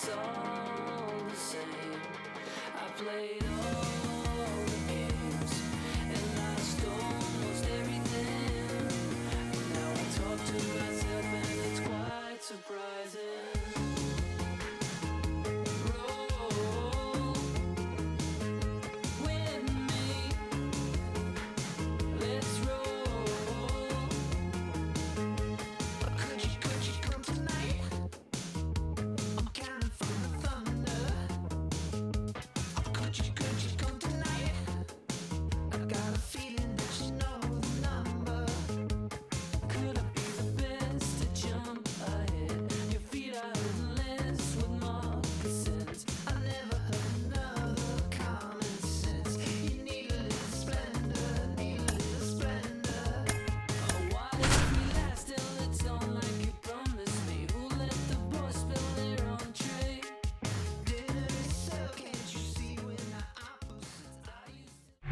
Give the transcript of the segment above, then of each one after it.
it's all the same. I played all the games and lost almost everything. Now I talk to myself and it's quite surprising. Roll with me. Let's roll. Could you come tonight? I'm counting from the thunder. Could you come tonight? I got a feeling that you know the number. Could I be the best to jump ahead? Your feet are endless with moccasins. I never heard another common sense. You need a little splendor, need a little splendor. Oh, why if we last till it's on like you promised me? Who let the boys spill their own tray? Dinner is served, can't you see we're not opposites? I used to.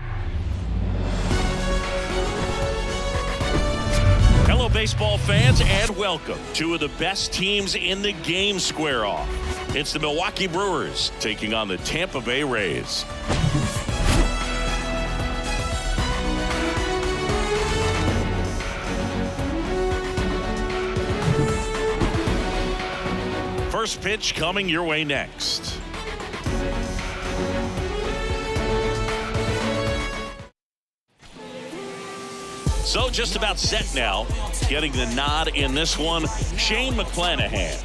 Hello, baseball fans, and welcome. Two of the best teams in the game square off. It's the Milwaukee Brewers taking on the Tampa Bay Rays. First pitch coming your way next. So just about set now. Getting the nod in this one, Shane McClanahan.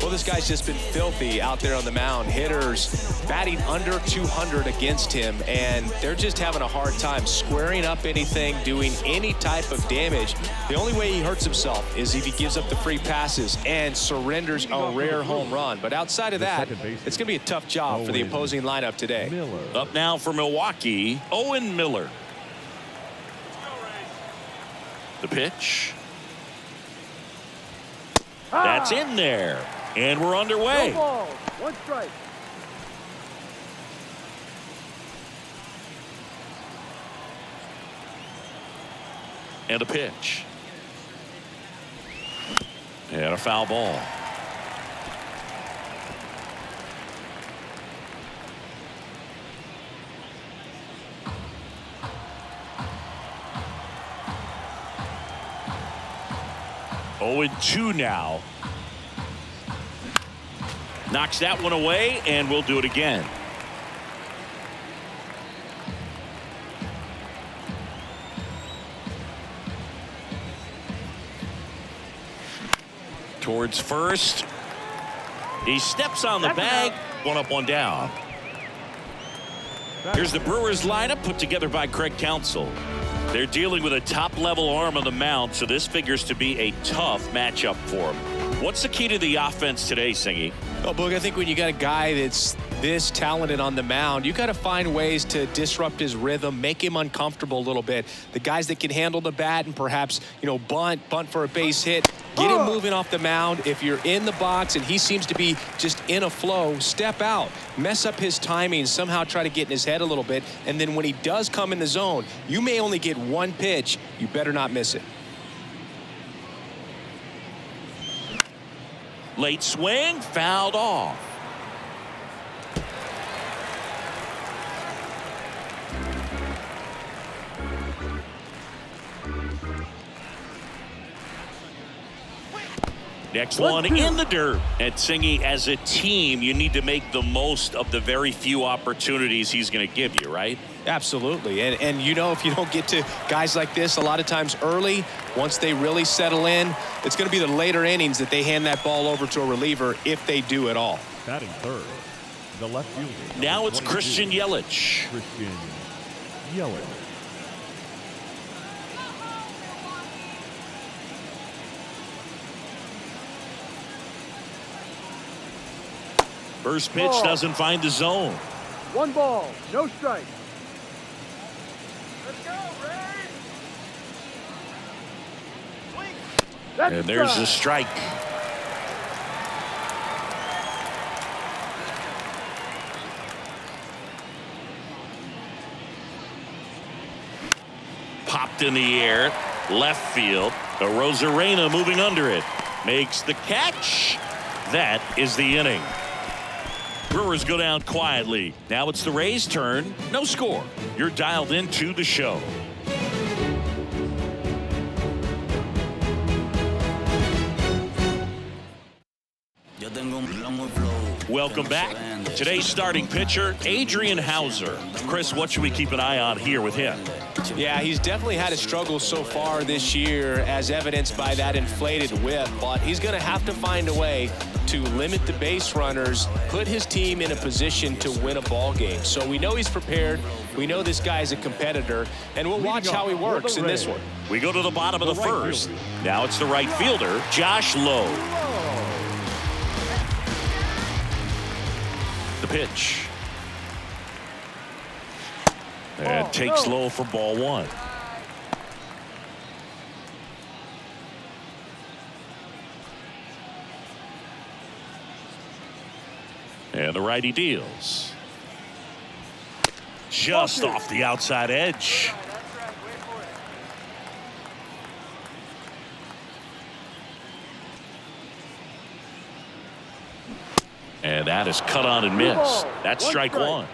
Well, this guy's just been filthy out there on the mound. Hitters batting under 200 against him, and they're just having a hard time squaring up anything, doing any type of damage. The only way he hurts himself is if he gives up the free passes and surrenders a rare home run. But outside of that, it's going to be a tough job for the opposing lineup today. Up now for Milwaukee, Owen Miller. The pitch. That's in there. And we're underway. No ball, one strike. And a pitch. And a foul ball. Oh, and 2 now. Knocks that one away, and we'll do it again. Towards first. He steps on the bag. One up, one down. Here's the Brewers lineup put together by Craig Counsell. They're dealing with a top-level arm on the mound, so this figures to be a tough matchup for them. What's the key to the offense today, Singy? Well, Boog, I think when you got a guy that's this talented on the mound, you got to find ways to disrupt his rhythm, make him uncomfortable a little bit. The guys that can handle the bat and perhaps, bunt for a base hit, get him moving off the mound. If you're in the box and he seems to be just in a flow, step out, mess up his timing, somehow try to get in his head a little bit. And then when he does come in the zone, you may only get one pitch. You better not miss it. Late swing, fouled off. Next one in the dirt. And Singy, as a team, you need to make the most of the very few opportunities he's going to give you, right? Absolutely. And if you don't get to guys like this a lot of times early, once they really settle in, it's going to be the later innings that they hand that ball over to a reliever if they do at all. Batting third, the left fielder. Now it's Christian Yelich. Christian Yelich. First pitch doesn't find the zone. One ball, no strike. Let's go, Ray! And there's the strike. Popped in the air, left field. Rosarena moving under it. Makes the catch. That is the inning. Brewers go down quietly. Now it's the Rays' turn. No score. You're dialed into the show. Welcome back. Today's starting pitcher, Adrian Hauser. Chris, what should we keep an eye on here with him? Yeah, he's definitely had a struggle so far this year, as evidenced by that inflated whip, but he's going to have to find a way to limit the base runners, put his team in a position to win a ball game. So we know he's prepared. We know this guy's a competitor, and we'll watch how he works in this one. We go to the bottom of the first. Now it's the right fielder, Josh Lowe. The pitch. And takes low for ball one. And the righty deals. Just off the outside edge. And that is cut on and missed. That's strike one.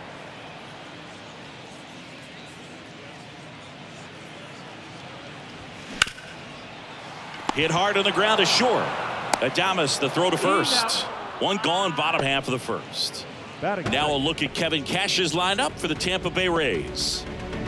Hit hard on the ground is short. Adames the throw to first. One gone, bottom half of the first. Now a look at Kevin Cash's lineup for the Tampa Bay Rays.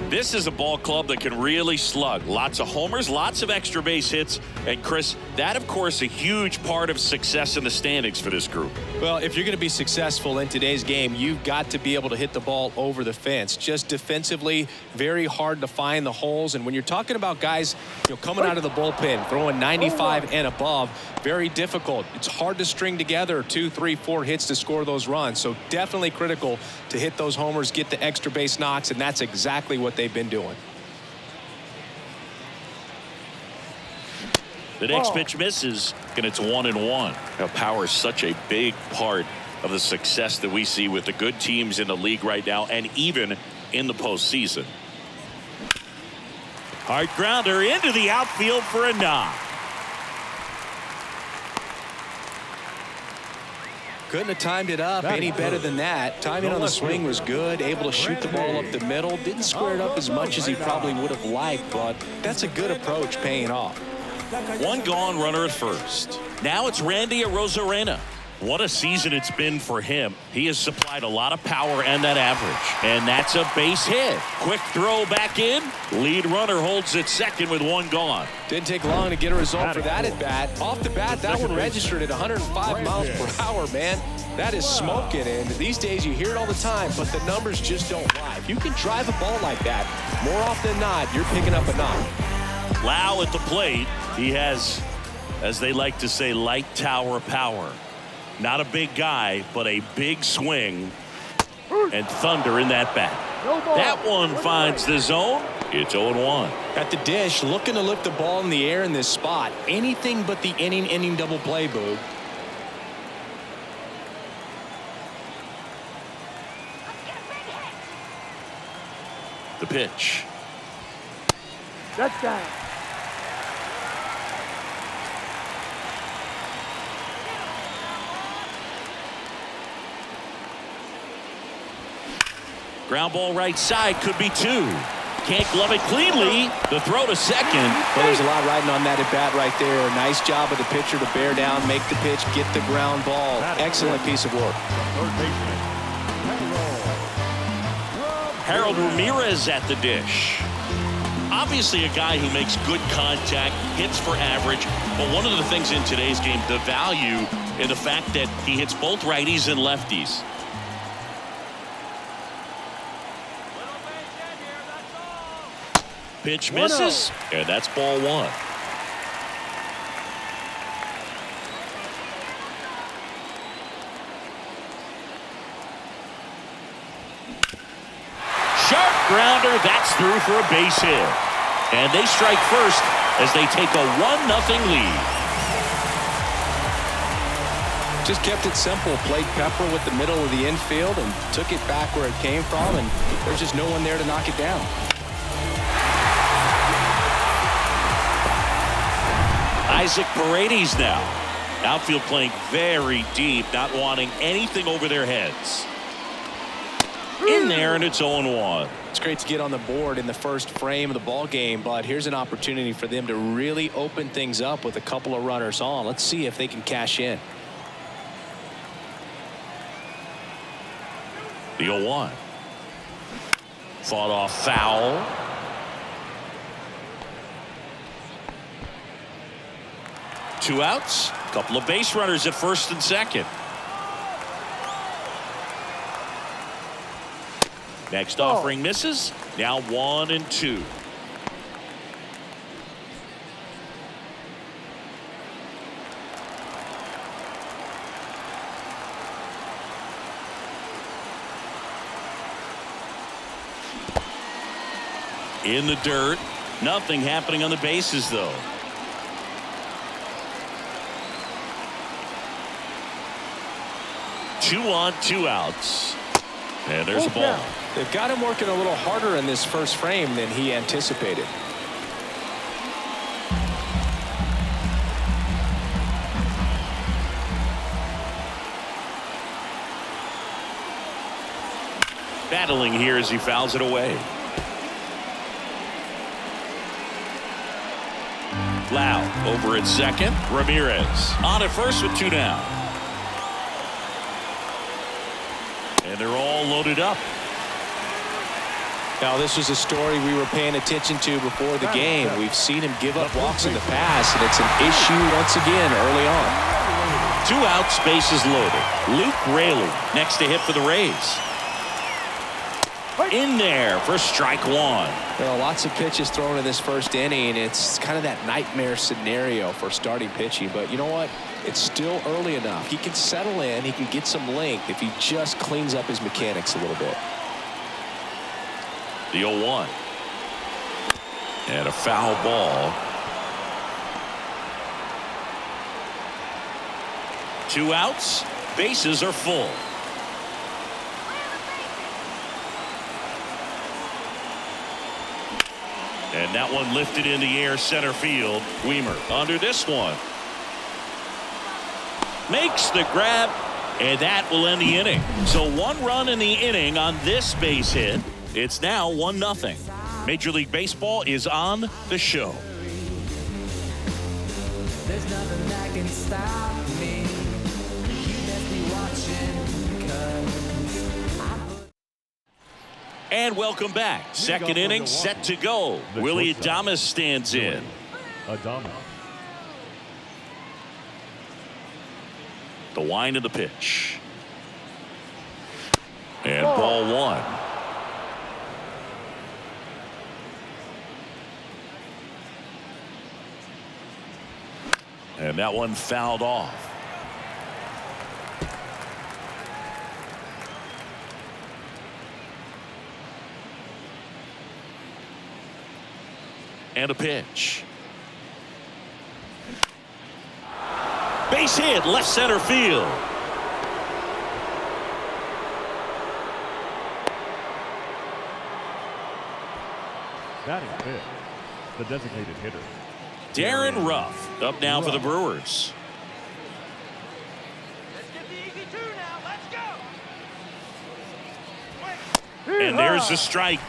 This is a ball club that can really slug. Lots of homers, lots of extra base hits. And Chris, that of course a huge part of success in the standings for this group. Well, if you're going to be successful in today's game, you've got to be able to hit the ball over the fence. Just defensively, very hard to find the holes. And when you're talking about guys, coming out of the bullpen, throwing 95 and above, very difficult. It's hard to string together 2, 3, 4 hits to score those runs. So definitely critical to hit those homers, get the extra base knocks, and that's exactly what they've been doing. The next pitch misses, and it's 1-1. Now, power is such a big part of the success that we see with the good teams in the league right now, and even in the postseason. Hard grounder into the outfield for a knock. Couldn't have timed it up any better than that. Timing on the swing was good. Able to shoot the ball up the middle. Didn't square it up as much as he probably would have liked, but that's a good approach paying off. One gone, runner at first. Now it's Randy Arozarena. What a season it's been for him. He has supplied a lot of power and that average. And that's a base hit. Quick throw back in. Lead runner holds at second with one gone. Didn't take long to get a result for that at bat. Off the bat, that one registered at 105 miles per hour, man. That is smoking, and these days you hear it all the time, but the numbers just don't lie. If you can drive a ball like that, more often than not, you're picking up a knock. Lau at the plate. He has, as they like to say, light tower power. Not a big guy, but a big swing and thunder in that bat. That one finds the zone. It's 0-1. At the dish, looking to lift the ball in the air in this spot. Anything but the inning double play, Boog. The pitch. That's down. Ground ball right side, could be two. Can't glove it cleanly. The throw to second. Well, there's a lot riding on that at bat right there. Nice job of the pitcher to bear down, make the pitch, get the ground ball. Excellent piece of work. Harold Ramirez at the dish. Obviously a guy who makes good contact, hits for average, but one of the things in today's game, the value in the fact that he hits both righties and lefties. Pitch misses, and that's ball one. Sharp grounder, that's through for a base hit. And they strike first as they take a 1-0 lead. Just kept it simple. Played Pepper with the middle of the infield and took it back where it came from, and there's just no one there to knock it down. Isaac Paredes now Outfield playing very deep, not wanting anything over their heads. In there, and it's 0-1. It's great to get on the board in the first frame of the ball game, but here's an opportunity for them to really open things up with a couple of runners on. Let's see if they can cash in. The 0-1. Fought off foul. Two outs. Couple of base runners at first and second. Next offering misses. Now 1-2. In the dirt. Nothing happening on the bases, though. Two on, two outs. And there's a ball. They've got him working a little harder in this first frame than he anticipated. Battling here as he fouls it away. Lau over at second. Ramirez on at first with two down. And they're all loaded up. Now, this was a story we were paying attention to before the game. We've seen him give up walks in the past, and it's an issue once again early on. Two outs, bases loaded. Luke Raley next to hit for the Rays. In there for strike one. There are lots of pitches thrown in this first inning. It's kind of that nightmare scenario for starting pitching. But you know what? It's still early enough. He can settle in. He can get some length if he just cleans up his mechanics a little bit. The 0-1. And a foul ball. Two outs. Bases are full. And that one lifted in the air center field. Weimer under this one. Makes the grab, and that will end the inning. So one run in the inning on this base hit. It's now 1-0. Major League Baseball is on the show. There's nothing that can stop me. You best be watching, 'cause And welcome back. Second inning set to go. Willie Adames stands in. The wind of the pitch. And ball one. And that one fouled off. And a pitch. Base hit, left center field. Batting fifth, the designated hitter, Darren Ruff up now for the Brewers. Let's get the easy two now. Let's go. And there's the strike.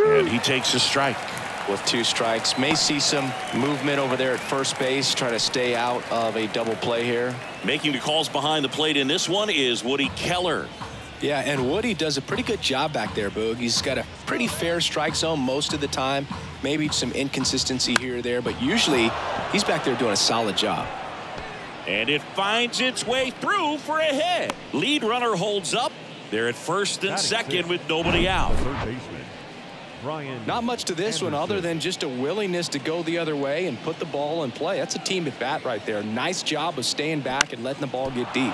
And he takes a strike. With two strikes, may see some movement over there at first base, trying to stay out of a double play here. Making the calls behind the plate in this one is Woody Keller. Yeah, and Woody does a pretty good job back there, Boog. He's got a pretty fair strike zone most of the time. Maybe some inconsistency here or there, but usually he's back there doing a solid job. And it finds its way through for a hit. Lead runner holds up. They're at first and second with nobody out. third baseman, Brian. Not much to this one other than just a willingness to go the other way and put the ball in play. That's a team at bat right there. Nice job of staying back and letting the ball get deep.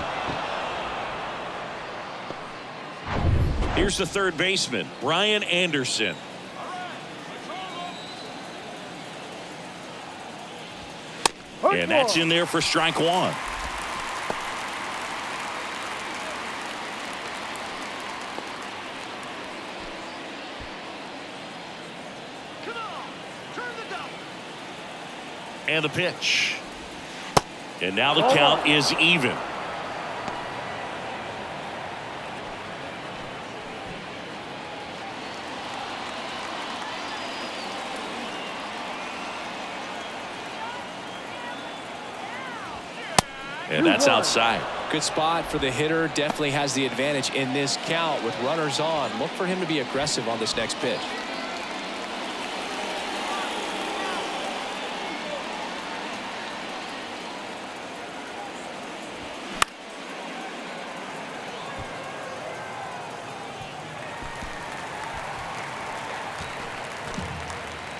Here's the third baseman, Brian Anderson. And that's in there for strike one. And the pitch. And now the count is even. And that's outside. Good spot for the hitter. Definitely has the advantage in this count with runners on. Look for him to be aggressive on this next pitch.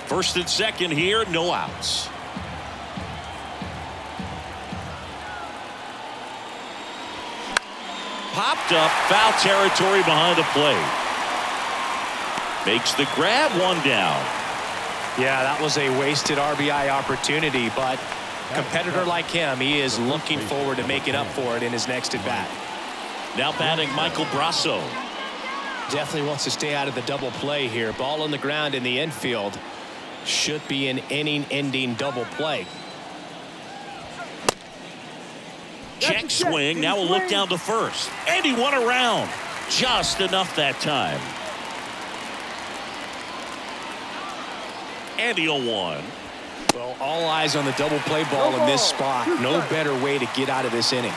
First and second here, no outs. Popped up, foul territory behind the plate. Makes the grab, one down. Yeah, that was a wasted RBI opportunity, but competitor like him, he is looking forward to making up for it in his next at bat. Now batting Michael Brasso. Definitely wants to stay out of the double play here. Ball on the ground in the infield. Should be an inning-ending double play. Check swing. Now we'll look down to first. And he won around. Just enough that time. And he'll one. Well, all eyes on the double play ball in this spot. No better way to get out of this inning.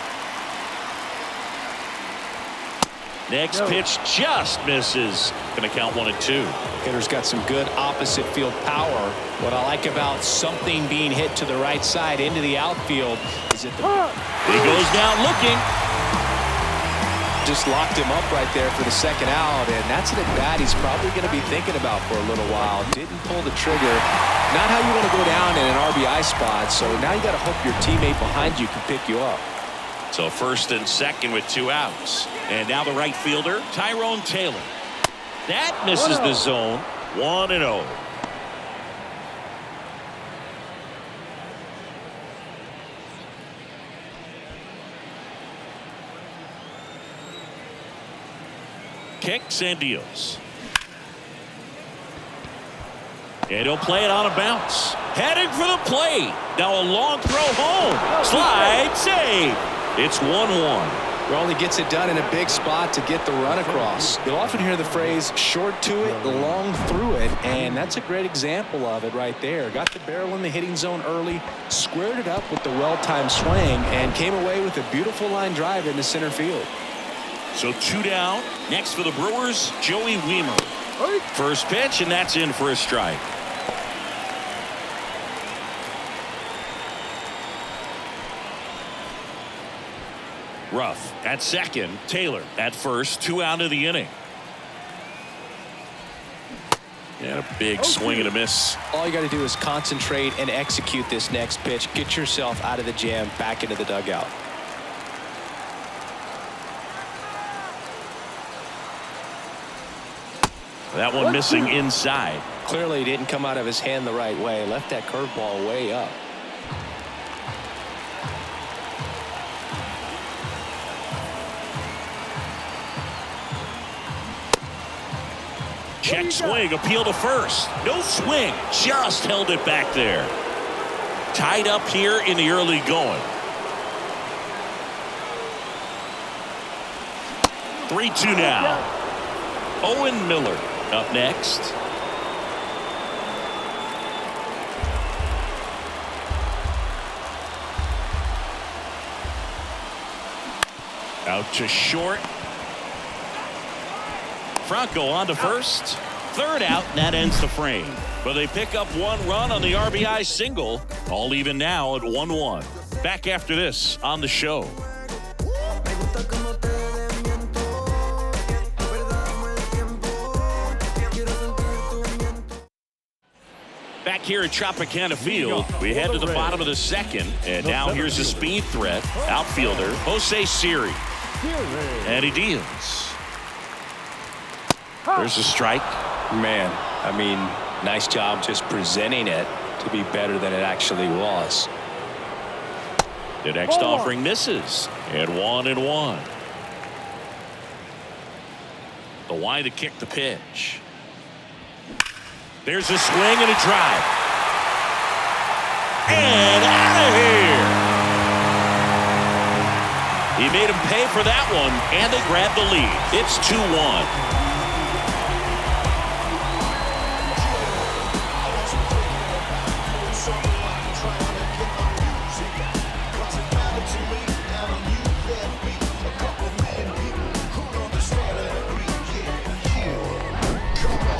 Next pitch just misses. Going to count 1-2. Hitter's got some good opposite field power. What I like about something being hit to the right side into the outfield is that he goes down looking. Just locked him up right there for the second out, and that's an at-bat he's probably going to be thinking about for a little while. Didn't pull the trigger. Not how you want to go down in an RBI spot, so now you got to hope your teammate behind you can pick you up. So first and second with 2 outs. And now the right fielder, Tyrone Taylor. That misses the zone. 1-0. Kicks and deals. And he'll play it on a bounce. Heading for the plate. Now a long throw home. Slide save. It's 1-1. Raleigh gets it done in a big spot to get the run across. You'll often hear the phrase short to it, long through it, and that's a great example of it right there. Got the barrel in the hitting zone early, squared it up with the well-timed swing, and came away with a beautiful line drive into center field. So 2 down. Next for the Brewers, Joey Weimer. First pitch, and that's in for a strike. Ruff at second, Taylor at first, 2 out of the inning. And a big swing and a miss. All you got to do is concentrate and execute this next pitch. Get yourself out of the jam, back into the dugout. That one missing inside. Clearly it didn't come out of his hand the right way. Left that curveball way up. Check swing, appeal to first. No swing, just held it back there. Tied up here in the early going. 3-2 now. Owen Miller up next. Out to short. Franco on to first. Third out, and that ends the frame. But they pick up 1 run on the RBI single. All even now at 1-1. Back after this on the show. Back here at Tropicana Field, we head to the bottom of the second. And now here's the speed threat. Outfielder, Jose Siri. And he deals. There's a strike. Man, I mean, nice job just presenting it to be better than it actually was. The next offering misses. And 1-1. The wide to kick the pitch. There's a swing and a drive. And out of here. He made him pay for that one, and they grab the lead. It's 2-1.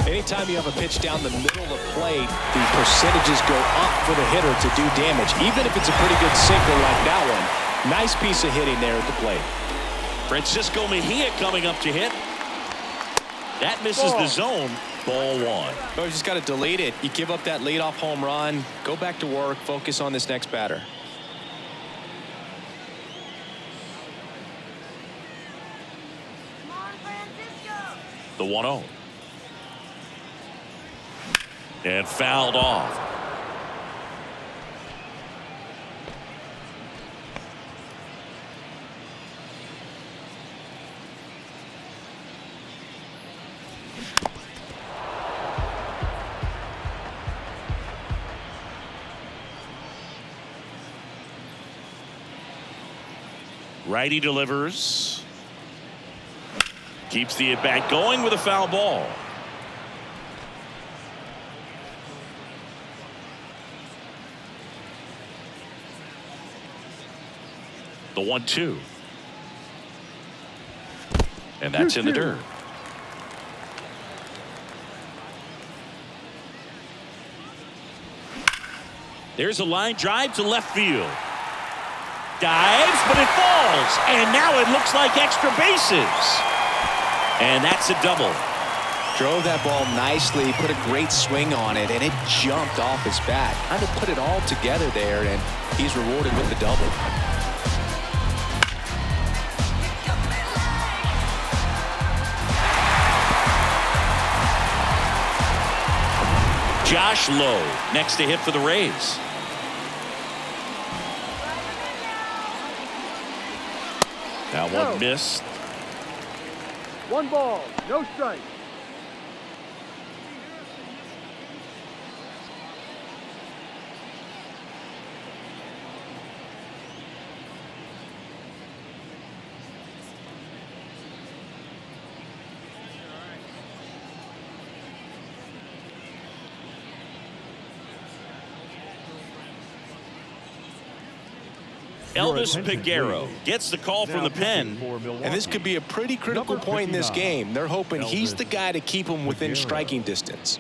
Anytime you have a pitch down the middle of the plate, the percentages go up for the hitter to do damage, even if it's a pretty good sinker like that one. Nice piece of hitting there at the plate. Francisco Mejia coming up to hit. That misses the zone. Ball 1. Oh, you just got to delete it. You give up that leadoff home run, go back to work, focus on this next batter. Come on, Francisco. The 1-0. And fouled off. Righty delivers. Keeps the at-bat going with a foul ball. The 1-2. And that's in the dirt. There's a line drive to left field. Dives, but it falls. And now it looks like extra bases. And that's a double. Drove that ball nicely, put a great swing on it, and it jumped off his bat. Kind of put it all together there, and he's rewarded with the double. Josh Lowe next to hit for the Rays. That one missed. 1 ball, no strike. Elvis Peguero gets the call from the pen. And this could be a pretty critical point in this game. They're hoping he's the guy to keep them within striking distance.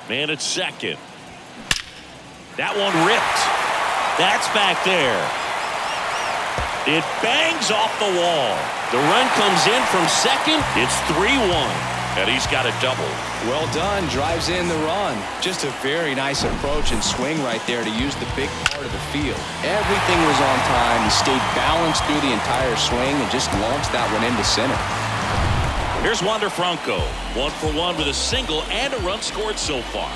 Man at second. That one ripped. That's back there. It bangs off the wall. The run comes in from second. It's 3-1. And he's got a double. Well done. Drives in the run. Just a very nice approach and swing right there to use the big part of the field. Everything was on time. He stayed balanced through the entire swing and just launched that one into center. Here's Wander Franco. 1 for 1 with a single and a run scored so far.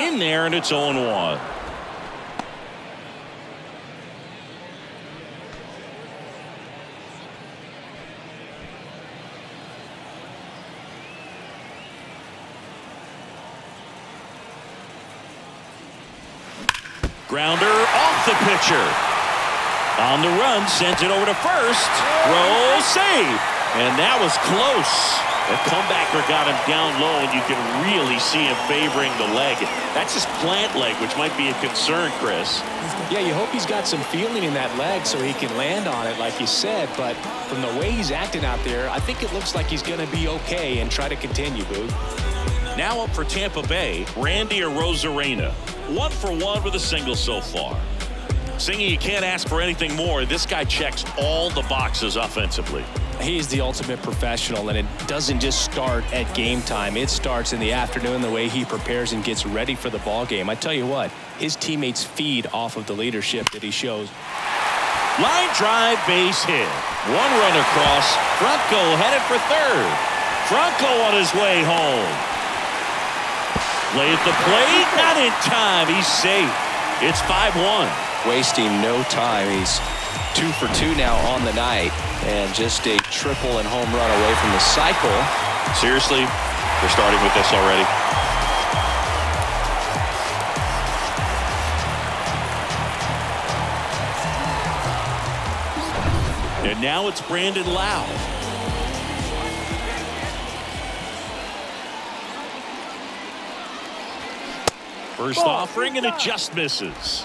In there, and it's 0-1. Grounder off the pitcher. On the run, sends it over to first. Roll, save. And that was close. The comebacker got him down low, and you can really see him favoring the leg. That's his plant leg, which might be a concern, Chris. Yeah, you hope he's got some feeling in that leg so he can land on it, like you said. But from the way he's acting out there, I think it looks like he's going to be okay and try to continue, Boo. Now up for Tampa Bay, Randy Arozarena. 1 for 1 with a single so far. Singy, you can't ask for anything more. This guy checks all the boxes offensively. He's the ultimate professional, and it doesn't just start at game time. It starts in the afternoon, the way he prepares and gets ready for the ball game. I tell you what, his teammates feed off of the leadership that he shows. Line drive, base hit. 1 run across. Franco headed for third. Franco on his way home. Lay at the plate, not in time. He's safe. It's 5-1. Wasting no time. He's 2 for 2 now on the night, and just a triple and home run away from the cycle. Seriously, we're starting with this already. And now it's Brandon Lau. First offering, and it just misses.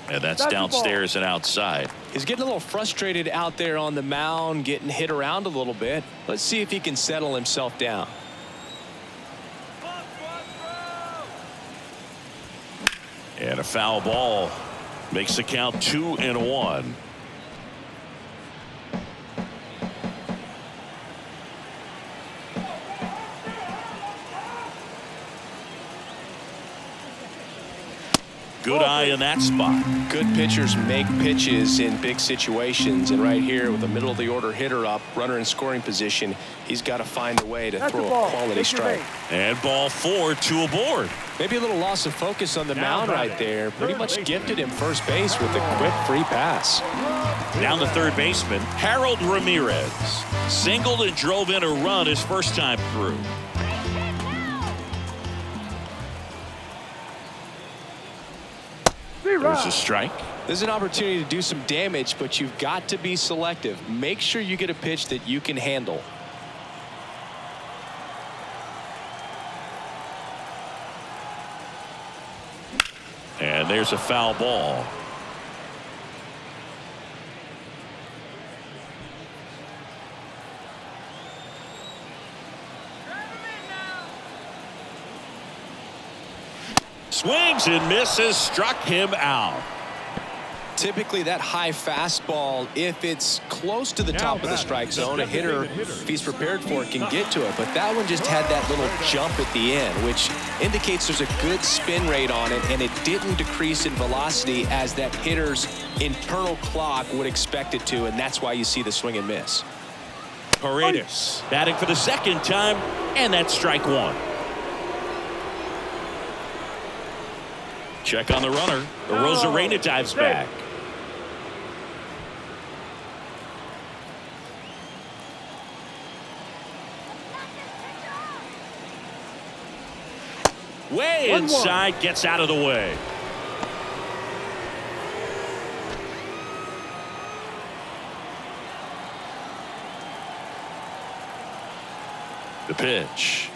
And that's downstairs and outside. He's getting a little frustrated out there on the mound, getting hit around a little bit. Let's see if he can settle himself down. And a foul ball makes the count 2-1. Good eye in that spot. Good pitchers make pitches in big situations, and right here with a middle of the order hitter up, runner in scoring position, he's got to find a way to throw a quality strike. And ball 4, 2 aboard. Maybe a little loss of focus on the mound right there. Pretty much gifted him first base with a quick free pass. Down the third baseman, Harold Ramirez singled and drove in a run his first time through. There's a strike. There's an opportunity to do some damage, but you've got to be selective. Make sure you get a pitch that you can handle. And there's a foul ball. Swings and misses, struck him out. Typically that high fastball, if it's close to the top of the strike zone, a hitter, if he's prepared for it, can get to it. But that one just had that little jump at the end, which indicates there's a good spin rate on it, and it didn't decrease in velocity as that hitter's internal clock would expect it to, and that's why you see the swing and miss. Paredes batting for the second time, and that's strike 1. Check on the runner. Rosarena dives back. Way inside, gets out of the way. The pitch.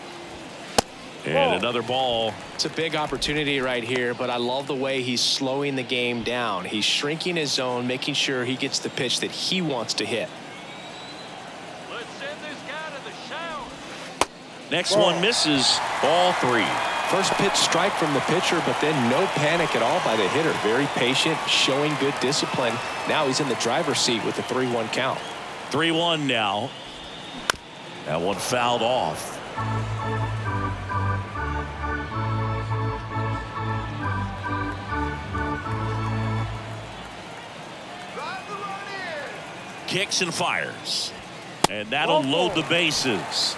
And another ball. It's a big opportunity right here, but I love the way he's slowing the game down. He's shrinking his zone, making sure he gets the pitch that he wants to hit. Let's send this guy to the shower. Next one misses. Ball 3. First pitch strike from the pitcher, but then no panic at all by the hitter. Very patient, showing good discipline. Now he's in the driver's seat with the 3-1 count. 3-1 now. That one fouled off. Kicks and fires. And that'll load the bases.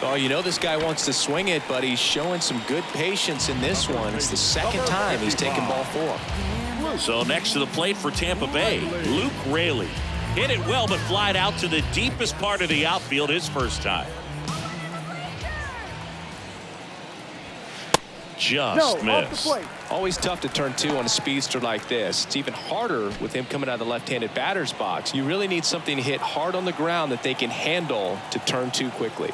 Oh, you know this guy wants to swing it, but he's showing some good patience in this one. It's the second time he's taken ball 4. So next to the plate for Tampa Bay, Luke Raley. Hit it well, but flied out to the deepest part of the outfield his first time. Just missed. Always tough to turn 2 on a speedster like this. It's even harder with him coming out of the left-handed batter's box. You really need something to hit hard on the ground that they can handle to turn 2 quickly.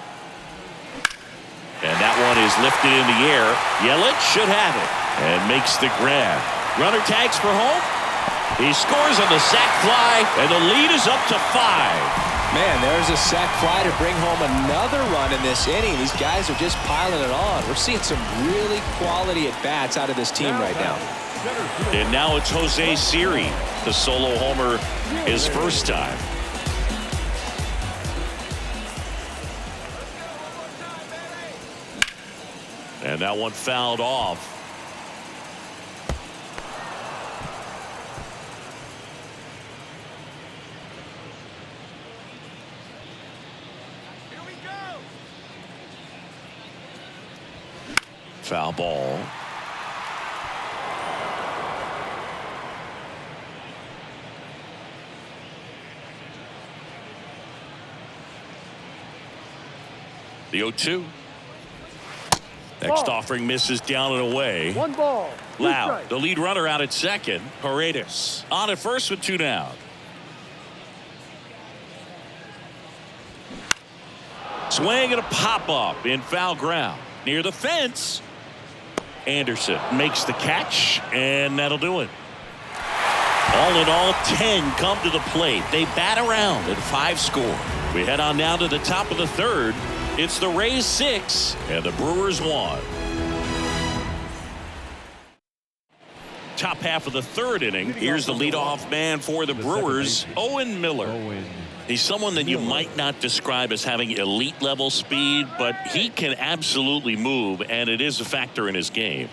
And that one is lifted in the air. Yelich should have it and makes the grab. Runner tags for home. He scores on the sac fly, and the lead is up to 5. Man, there's a sac fly to bring home another run in this inning. These guys are just piling it on. We're seeing some really quality at-bats out of this team right now. And now it's Jose Siri, the solo homer his first time. And that one fouled off. Foul ball. The 0-2. Next offering misses down and away. 1 ball. 2 Loud, strikes. the lead runner out at second. Paredes on at first with 2 down. Swing and a pop up in foul ground near the fence. Anderson makes the catch, and that'll do it. All in all, 10 come to the plate. They bat around at 5 score. We head on now to the top of the third. It's the Rays 6 and the Brewers 1. Top half of the third inning. Here's the leadoff man for the Brewers, Owen Miller. He's someone that you might not describe as having elite level speed, but he can absolutely move, and it is a factor in his game.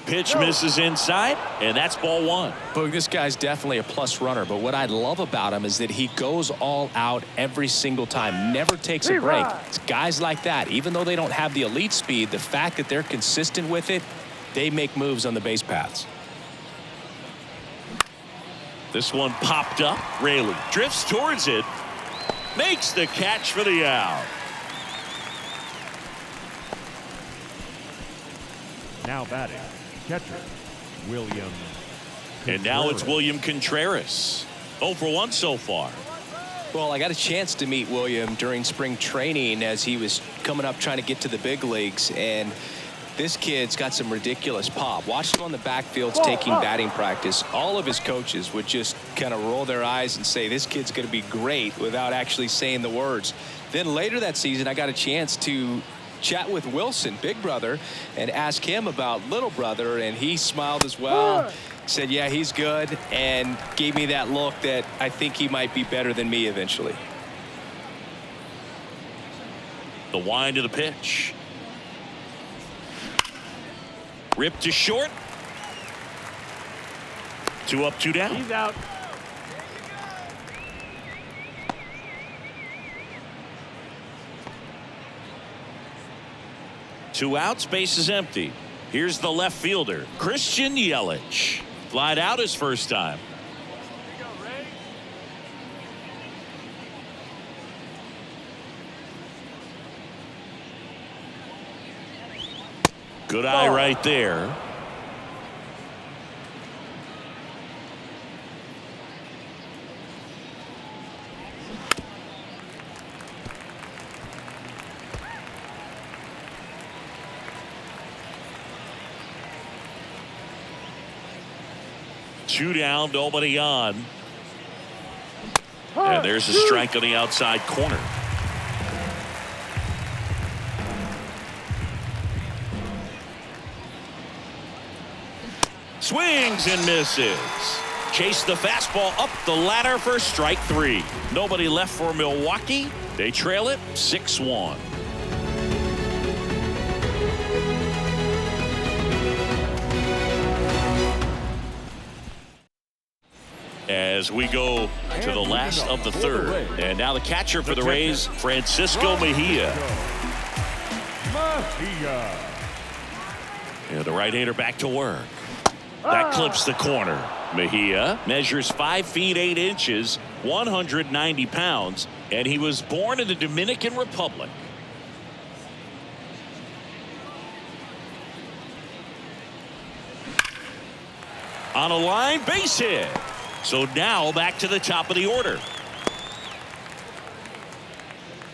Pitch misses inside, and that's ball 1. But this guy's definitely a plus runner, but what I love about him is that he goes all out every single time, never takes a break. It's guys like that, even though they don't have the elite speed, the fact that they're consistent with it, they make moves on the base paths. This one popped up. Rayleigh drifts towards it, makes the catch for the out. Now batting, catcher, William. And now it's William Contreras. 0 for 1 so far. Well, I got a chance to meet William during spring training as he was coming up trying to get to the big leagues, and this kid's got some ridiculous pop. Watch him on the backfields taking batting practice. All of his coaches would just kind of roll their eyes and say, this kid's going to be great, without actually saying the words. Then later that season, I got a chance to chat with Wilson, big brother, and ask him about little brother, and he smiled as well. Said, yeah, he's good, and gave me that look that I think he might be better than me eventually. The wind of the pitch. Ripped to short. 2 up, 2 down. He's out. Two outs, base is empty. Here's the left fielder, Christian Yelich. Flied out his first time. Good eye right there. Two down, nobody on. And there's a strike on the outside corner. Swings and misses. Chase the fastball up the ladder for strike 3. Nobody left for Milwaukee. They trail it 6-1. As we go to the last of the third. And now the catcher for the Rays, Francisco Mejia. And the right-hander back to work. That clips the corner. Mejia measures 5 feet 8 inches, 190 pounds, and he was born in the Dominican Republic. On a line, base hit. So now back to the top of the order.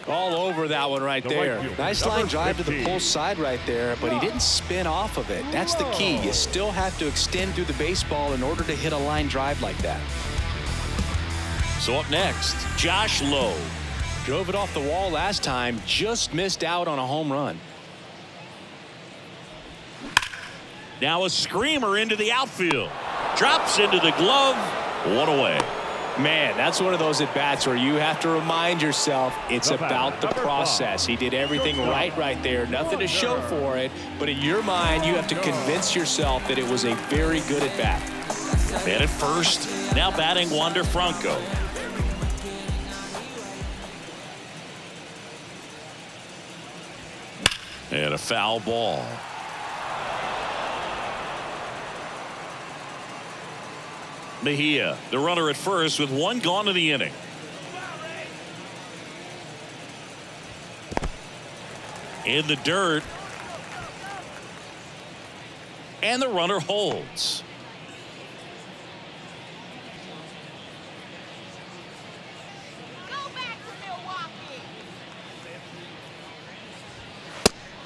All over that one right there. Nice line drive to the pull side right there, but he didn't spin off of it. That's the key. You still have to extend through the baseball in order to hit a line drive like that. So up next, Josh Lowe. Drove it off the wall last time, just missed out on a home run. Now a screamer into the outfield. Drops into the glove. 1 away. Man, that's one of those at-bats where you have to remind yourself it's about the process. He did everything right there. Nothing to show for it. But in your mind, you have to convince yourself that it was a very good at-bat. Man at first. Now batting Wander Franco. And a foul ball. Mejia, the runner at first with one gone in the inning. In the dirt. And the runner holds. Go back to Milwaukee.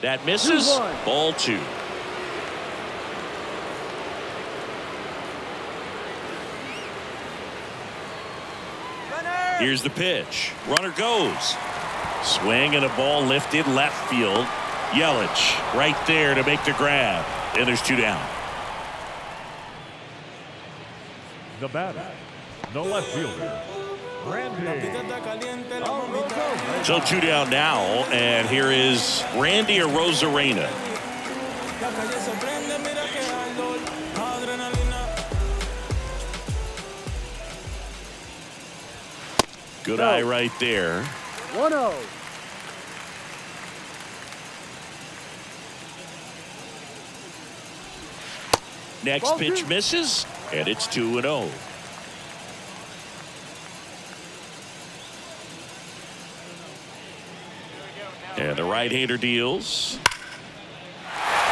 That misses. 2-1. Ball 2. Here's the pitch. Runner goes. Swing and a ball lifted left field. Yelich right there to make the grab. And there's 2 down. The batter, the left fielder, Randy. So 2 down now, and here is Randy Arozarena. Good eye right there. 1-0. Next pitch misses, and it's 2-0. And the right-hander deals.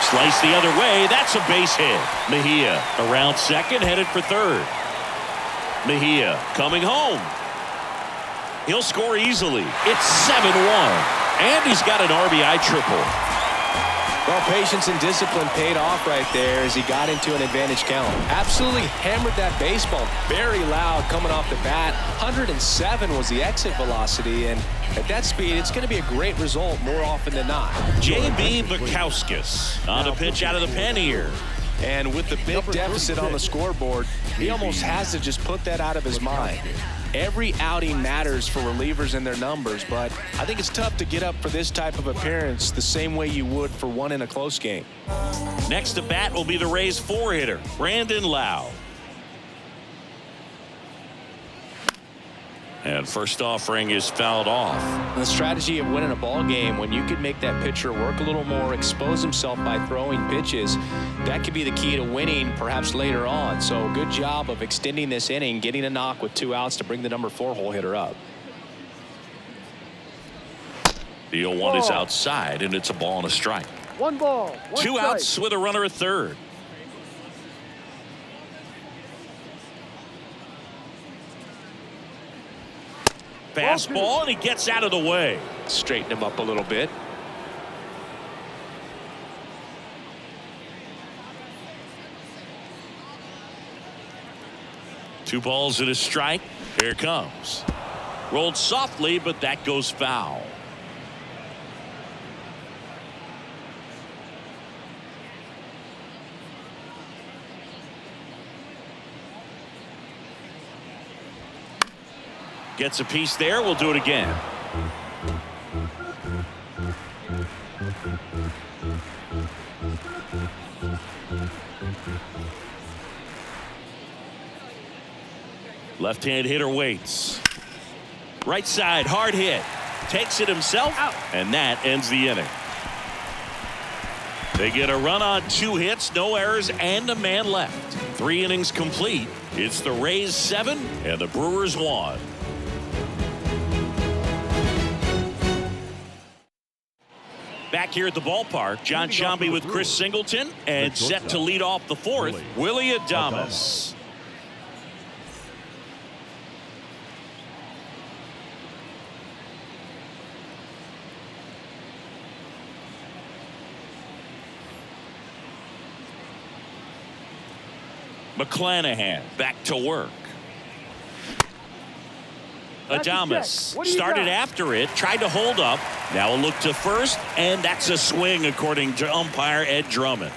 Slice the other way. That's a base hit. Mejia around second, headed for third. Mejia coming home. He'll score easily. It's 7-1. And he's got an RBI triple. Well, patience and discipline paid off right there as he got into an advantage count. Absolutely hammered that baseball. Very loud coming off the bat. 107 was the exit velocity, and at that speed, it's going to be a great result more often than not. J.B. Bukowskis on a pitch out of the pen here. And with the big deficit on the scoreboard, he almost has to just put that out of his mind. Every outing matters for relievers and their numbers, but I think it's tough to get up for this type of appearance the same way you would for one in a close game. Next to bat will be the Rays 4-hitter, Brandon Lau. And first offering is fouled off. The strategy of winning a ball game, when you could make that pitcher work a little more, expose himself by throwing pitches, that could be the key to winning perhaps later on. So good job of extending this inning, getting a knock with 2 outs to bring the number 4 hole hitter up. The 0-1 is outside, and it's a ball and a strike. 1 ball, 1 2 strike. outs with a runner at third. Fastball, and he gets out of the way. Straighten him up a little bit. Two balls and a strike. Here it comes. Rolled softly, but that goes foul. Gets a piece there. We'll do it again. Left-hand hitter waits. Right side, hard hit. Takes it himself, and that ends the inning. They get a run on 2 hits, no errors, and a man left. 3 innings complete. It's the Rays 7 and the Brewers 1. Back here at the ballpark, John Sciambi with Chris Singleton, and set to lead off the 4th, Willie Adames. McClanahan back to work. Adames started after it, tried to hold up. Now a look to first, and that's a swing according to umpire Ed Drummond.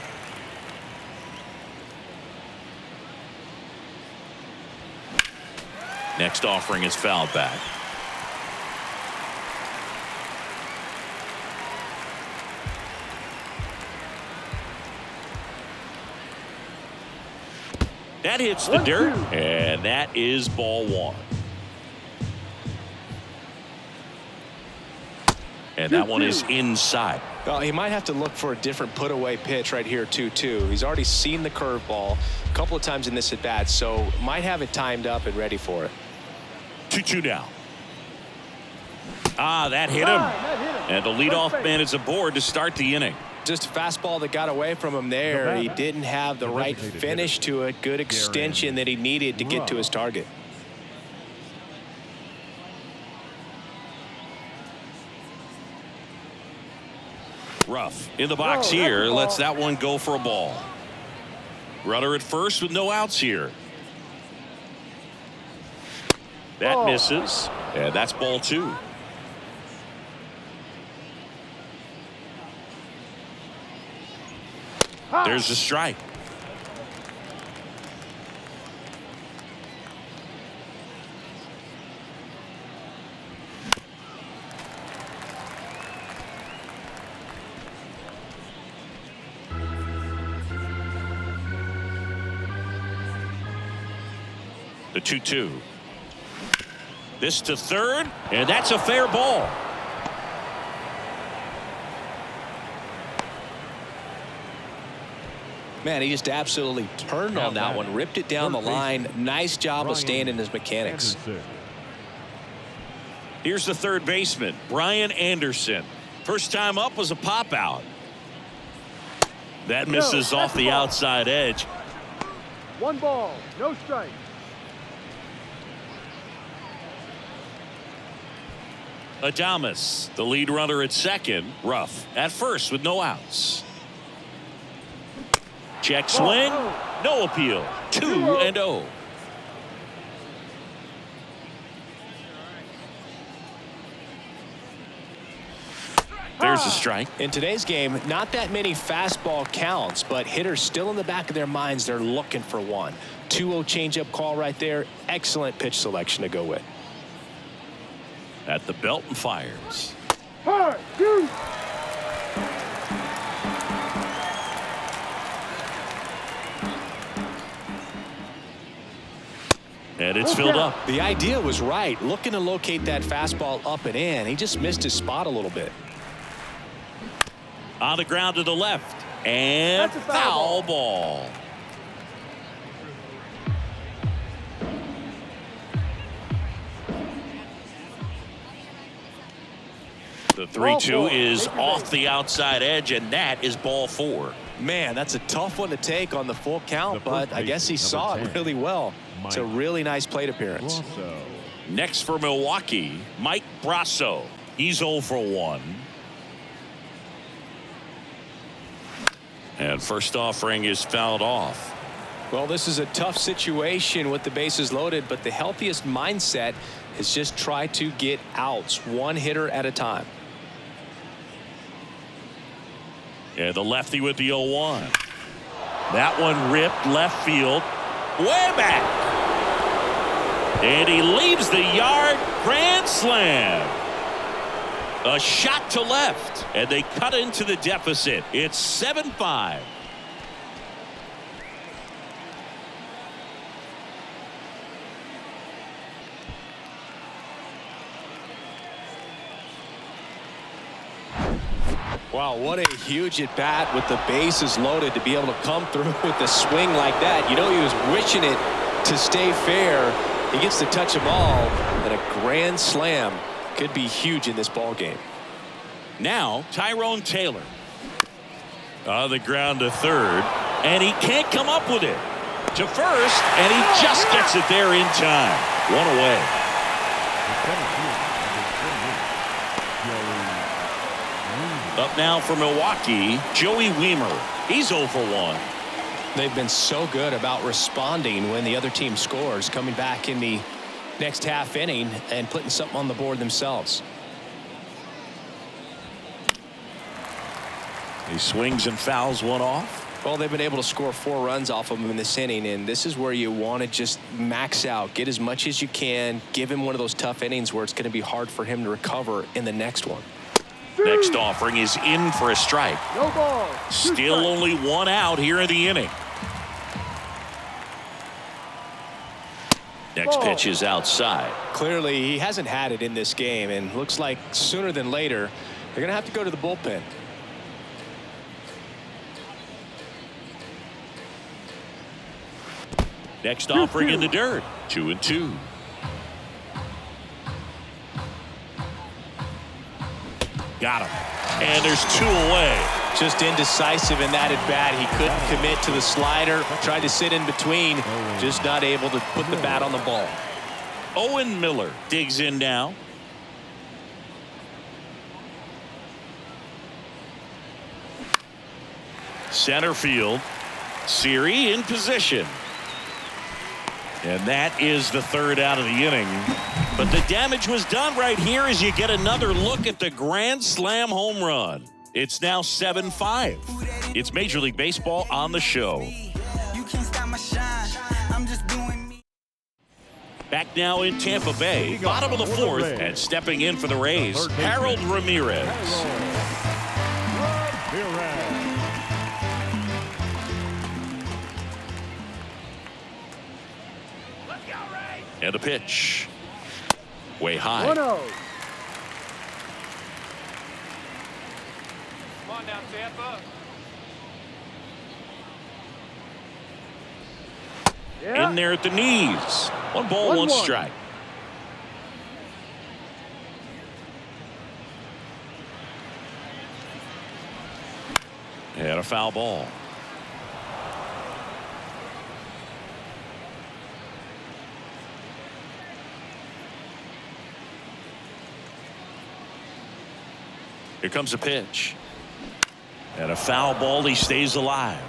Next offering is fouled back. That hits the dirt, and that is ball 1. And that one is inside. Well, he might have to look for a different put-away pitch right here, 2-2. He's already seen the curveball a couple of times in this at-bat, so might have it timed up and ready for it. 2-2 now. That hit him. And the leadoff man is aboard to start the inning. Just a fastball that got away from him there. He didn't have the right finish to it. Good extension that he needed to get to his target. Rough in the box here. Lets that one go for a ball. Runner at first with no outs here. That misses. And that's ball 2. There's the strike. The 2-2. This to third, and that's a fair ball. Man, he just absolutely turned on that one, ripped it down the line. Nice job of staying in his mechanics. Here's the third baseman, Brian Anderson. First time up was a pop out. That misses off the outside edge. 1 ball, no strike. Adames, the lead runner at second. Rough at first with no outs. Check swing. No appeal. 2-0. There's a strike. In today's game, not that many fastball counts, but hitters still in the back of their minds, they're looking for one. 2-0 changeup call right there. Excellent pitch selection to go with. At the belt and fires. And it's filled up. The idea was right. Looking to locate that fastball up and in. He just missed his spot a little bit. On the ground to the left. And foul ball. The 3-2 is off the outside edge, and that is ball 4. Man, that's a tough one to take on the full count, but I guess he saw it really well. It's a really nice plate appearance. Next for Milwaukee, Mike Brasso. He's 0 for 1. And first offering is fouled off. Well, this is a tough situation with the bases loaded, but the healthiest mindset is just try to get outs, one hitter at a time. And the lefty with the 0-1. That one ripped left field. Way back. And he leaves the yard. Grand slam. A shot to left. And they cut into the deficit. It's 7-5. Wow, what a huge at bat with the bases loaded to be able to come through with a swing like that. You know, he was wishing it to stay fair. He gets to touch a ball, and a grand slam could be huge in this ball game. Now Tyrone Taylor on the ground to third, and he can't come up with it. To first, and he just gets it there in time. One away. Up now for Milwaukee, Joey Wiemer. He's 0 for 1. They've been so good about responding when the other team scores, coming back in the next half inning and putting something on the board themselves. He swings and fouls one off. Well, they've been able to score 4 runs off of him in this inning, and this is where you want to just max out, get as much as you can, give him one of those tough innings where it's going to be hard for him to recover in the next one. Next offering is in for a strike. No ball. Still only 1 out here in the inning. Next pitch is outside. Clearly, he hasn't had it in this game, and looks like sooner than later They're going to have to go to the bullpen. Next offering in the dirt. 2-2. Got him. And there's 2 away. Just indecisive in that at bat. He couldn't commit to the slider. Tried to sit in between. Just not able to put the bat on the ball. Owen Miller digs in now. Center field. Siri in position. And that is the 3rd out of the inning. But the damage was done right here as you get another look at the grand slam home run. It's now 7-5. It's Major League Baseball on the show. You can't stop my shine. I'm just doing me. Back now in Tampa Bay, bottom of the 4th, and stepping in for the Rays, Harold Ramirez. And the pitch. Way high. 1-0. Come on now, Tampa. Yeah. In there at the knees. 1 ball, 1 strike. And a foul ball. Here comes a pitch. And a foul ball. He stays alive.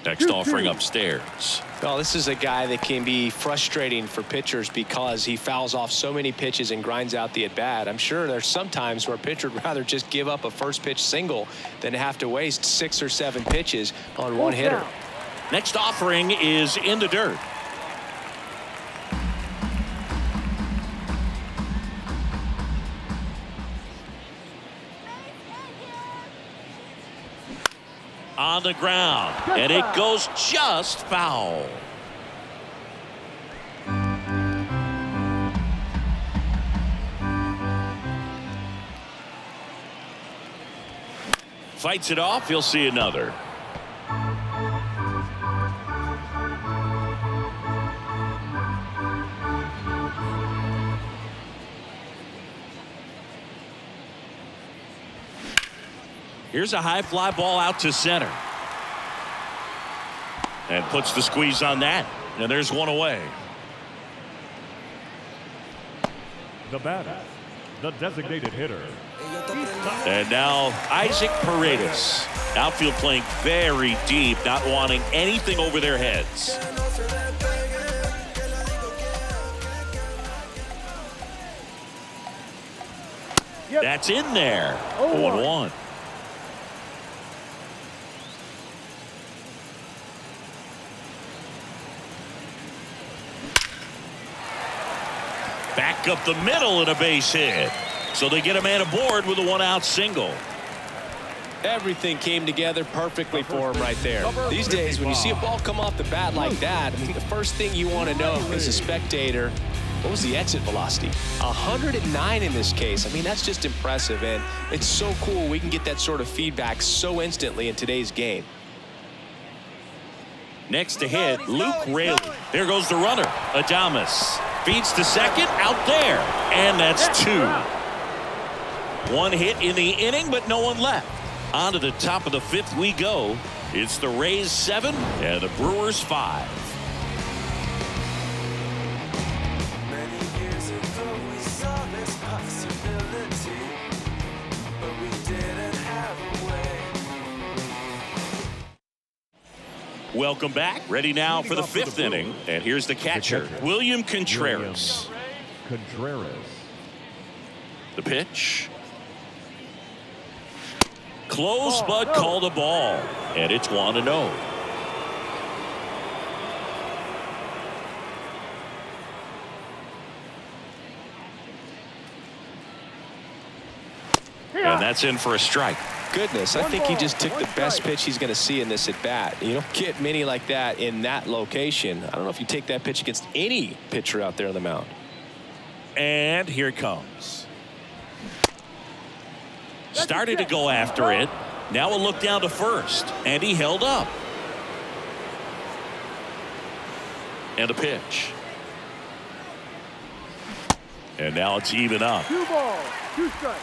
Next offering upstairs. Well, this is a guy that can be frustrating for pitchers because he fouls off so many pitches and grinds out the at-bat. I'm sure there's some times where a pitcher would rather just give up a first pitch single than have to waste 6 or 7 pitches on one hitter. Next offering is in the dirt. On the ground, and it goes just foul. Fights it off. He'll see another. Here's a high fly ball out to center. And puts the squeeze on that. And there's 1 away. The batter, the designated hitter. And now Isaac Paredes. Outfield playing very deep, not wanting anything over their heads. That's in there. 0-1. Back up the middle and a base hit. So they get a man aboard with a 1-out single. Everything came together perfectly for him right there. These days, when you see a ball come off the bat like that, I mean, the first thing you want to know as a spectator, what was the exit velocity? 109 in this case. I mean, that's just impressive, and it's so cool we can get that sort of feedback so instantly in today's game. Next to hit, Luke Raley. There goes the runner. Adames feeds to second, out there, and that's 2. 1 hit in the inning, but no one left. On to the top of the 5th we go. It's the Rays 7 and the Brewers 5. Many years ago we saw this possibility, but we didn't have a way. Welcome back. Ready now for the 5th inning. And here's the catcher, William Contreras. The pitch. Close, but called a ball. And it's 1-0. And that's in for a strike. goodness. I think he just took the best pitch he's going to see in this at bat. You don't get many like that in that location. I don't know if you take that pitch against any pitcher out there on the mound. And here it comes. Started to go after it. Now a look down to first, and he held up. And a pitch. And now it's even up. 2 balls, 2 strikes.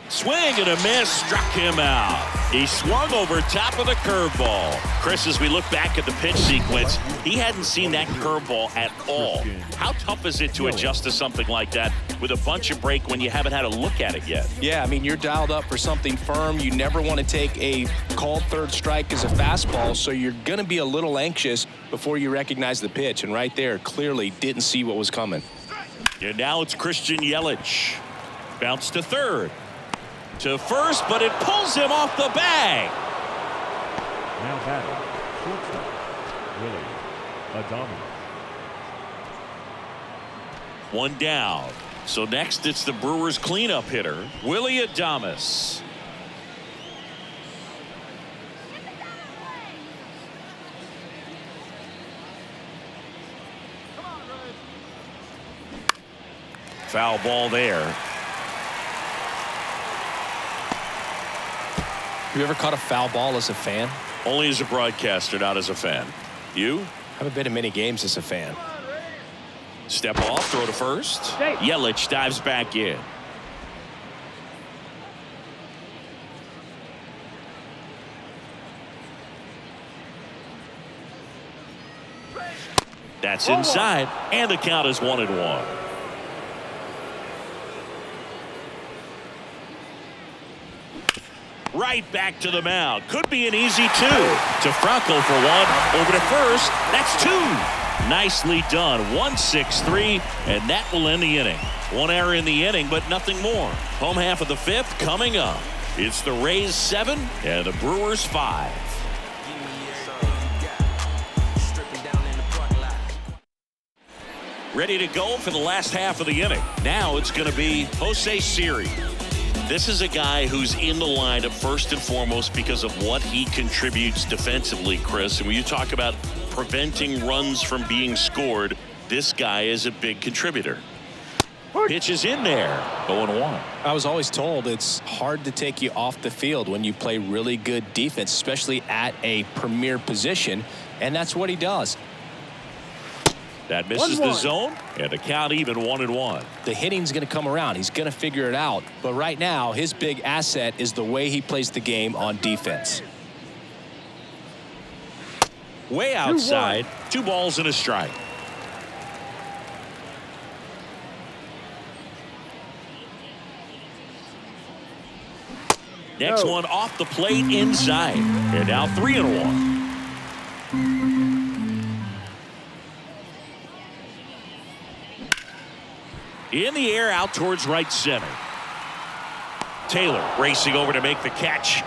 Swing and a miss, struck him out. He swung over top of the curveball. Chris, as we look back at the pitch sequence, he hadn't seen that curveball at all. How tough is it to adjust to something like that with a bunch of break when you haven't had a look at it yet? Yeah, I mean, you're dialed up for something firm. You never want to take a called third strike as a fastball, so you're going to be a little anxious before you recognize the pitch. And right there, clearly didn't see what was coming. And now it's Christian Yelich. Bounce to third. To first, but it pulls him off the bag. Now batting, shortstop, Willie Adames. One down. So next it's the Brewers cleanup hitter, Willie Adames. Foul ball there. Have you ever caught a foul ball as a fan? Only as a broadcaster, not as a fan. You? Haven't been in many games as a fan. Step off, throw to first. Yelich dives back in. That's inside, and the count is 1-1. Right back to the mound. Could be an easy 2. To Franco for 1. Over to first. That's 2. Nicely done. 1-6-3, and that will end the inning. 1 error in the inning, but nothing more. Home half of the 5th coming up. It's the Rays 7 and the Brewers 5. Ready to go for the last half of the inning. Now it's going to be Jose Siri. This is a guy who's in the lineup first and foremost because of what he contributes defensively, Chris. And when you talk about preventing runs from being scored, this guy is a big contributor. Pitch is in there. 0-1. I was always told it's hard to take you off the field when you play really good defense, especially at a premier position, and that's what he does. That misses the zone, and the count even 1-1. The hitting's going to come around. He's going to figure it out. But right now, his big asset is the way he plays the game on defense. Way outside, 2 balls and a strike. Next one off the plate inside. And now 3-1. In the air out towards right center. Taylor racing over to make the catch.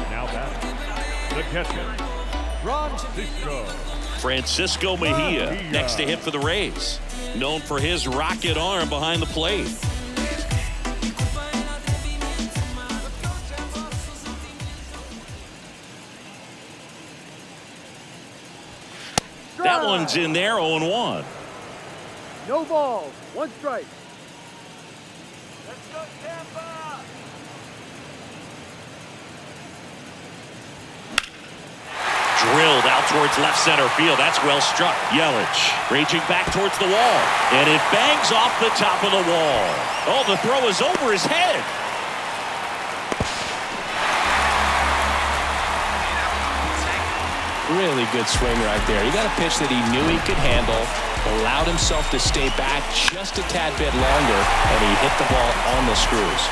Now batting, the catcher, Francisco Mejia next to hit for the Rays. Known for his rocket arm behind the plate. That one's in there, 0-1. No balls, 1 strike. Let's go, Tampa! Drilled out towards left center field. That's well struck. Yelich reaching back towards the wall. And it bangs off the top of the wall. Oh, the throw is over his head. Really good swing right there. He got a pitch that he knew he could handle, allowed himself to stay back just a tad bit longer, and he hit the ball on the screws.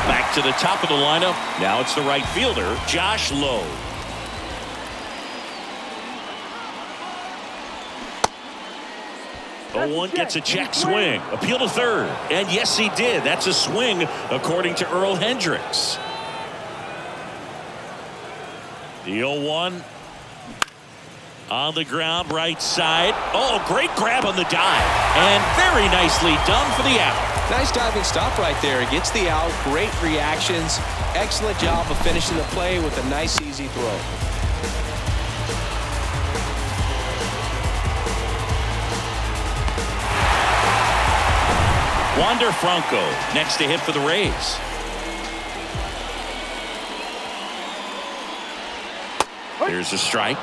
Back to the top of the lineup. Now it's the right fielder, Josh Lowe. 0-1 gets a check swing. Appeal to third. And yes, he did. That's a swing, according to Earl Hendricks. The 0-1 on the ground, right side. Oh, great grab on the dive. And very nicely done for the out. Nice diving stop right there. He gets the out. Great reactions. Excellent job of finishing the play with a nice, easy throw. Wander Franco next to hit for the Rays. Here's a strike.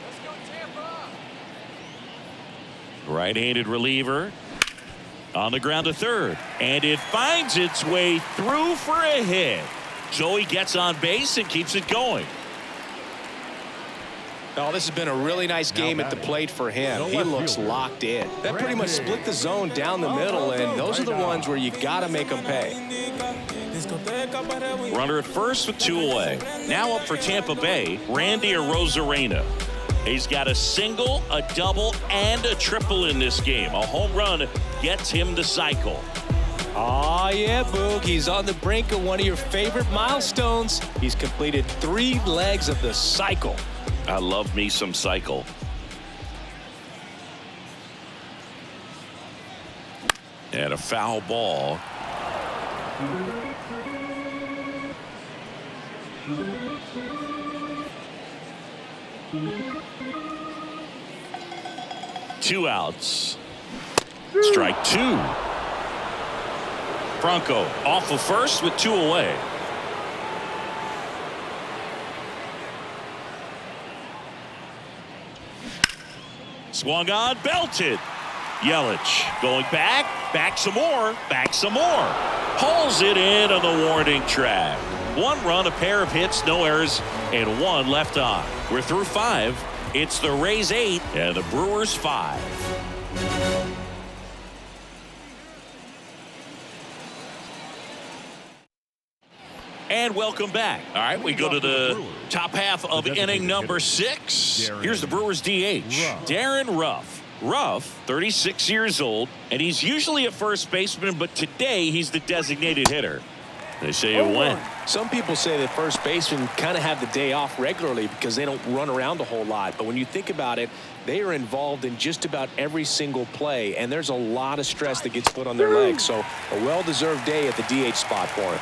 Let's go, Tampa. Right-handed reliever on the ground to third, and it finds its way through for a hit. So he gets on base and keeps it going. Oh, this has been a really nice game at the plate for him. He looks locked in. That pretty much split the zone down the middle, and those are the ones where you got to make them pay. Runner at first with 2 away. Now up for Tampa Bay, Randy Arozarena. He's got a single, a double, and a triple in this game. A home run gets him the cycle. Oh, yeah, Boog. He's on the brink of one of your favorite milestones. He's completed 3 legs of the cycle. I love me some cycle. And a foul ball. Two outs. Strike 2. Franco off of first with 2 away. Swung on, belted. Yelich going back some more, Pulls it in on the warning track. 1 run, a pair of hits, no errors, and 1 left on. We're through 5. It's the Rays 8 and the Brewers 5. And welcome back. All right, we go to the top half of inning number 6. Here's the Brewers DH, Darren Ruff. Ruff, 36 years old, and he's usually a first baseman, but today he's the designated hitter. They say you win. Some people say that first basemen kind of have the day off regularly because they don't run around a whole lot. But when you think about it, they are involved in just about every single play, and there's a lot of stress that gets put on their legs. So a well-deserved day at the DH spot for him.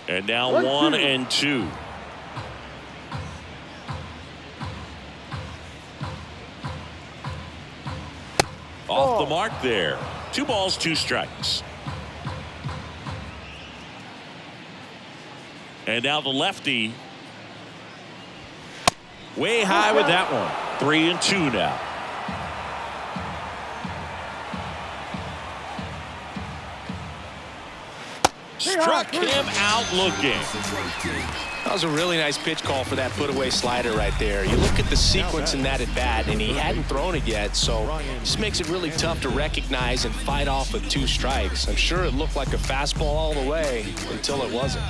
And now 1 and 2. Off the mark there. 2 balls, 2 strikes. And now the lefty. Way high with that one. 3 and 2 now. Struck him out looking. That was a really nice pitch call for that put-away slider right there. You look at the sequence in that at-bat, and he hadn't thrown it yet, so this makes it really tough to recognize and fight off with 2 strikes. I'm sure it looked like a fastball all the way until it wasn't.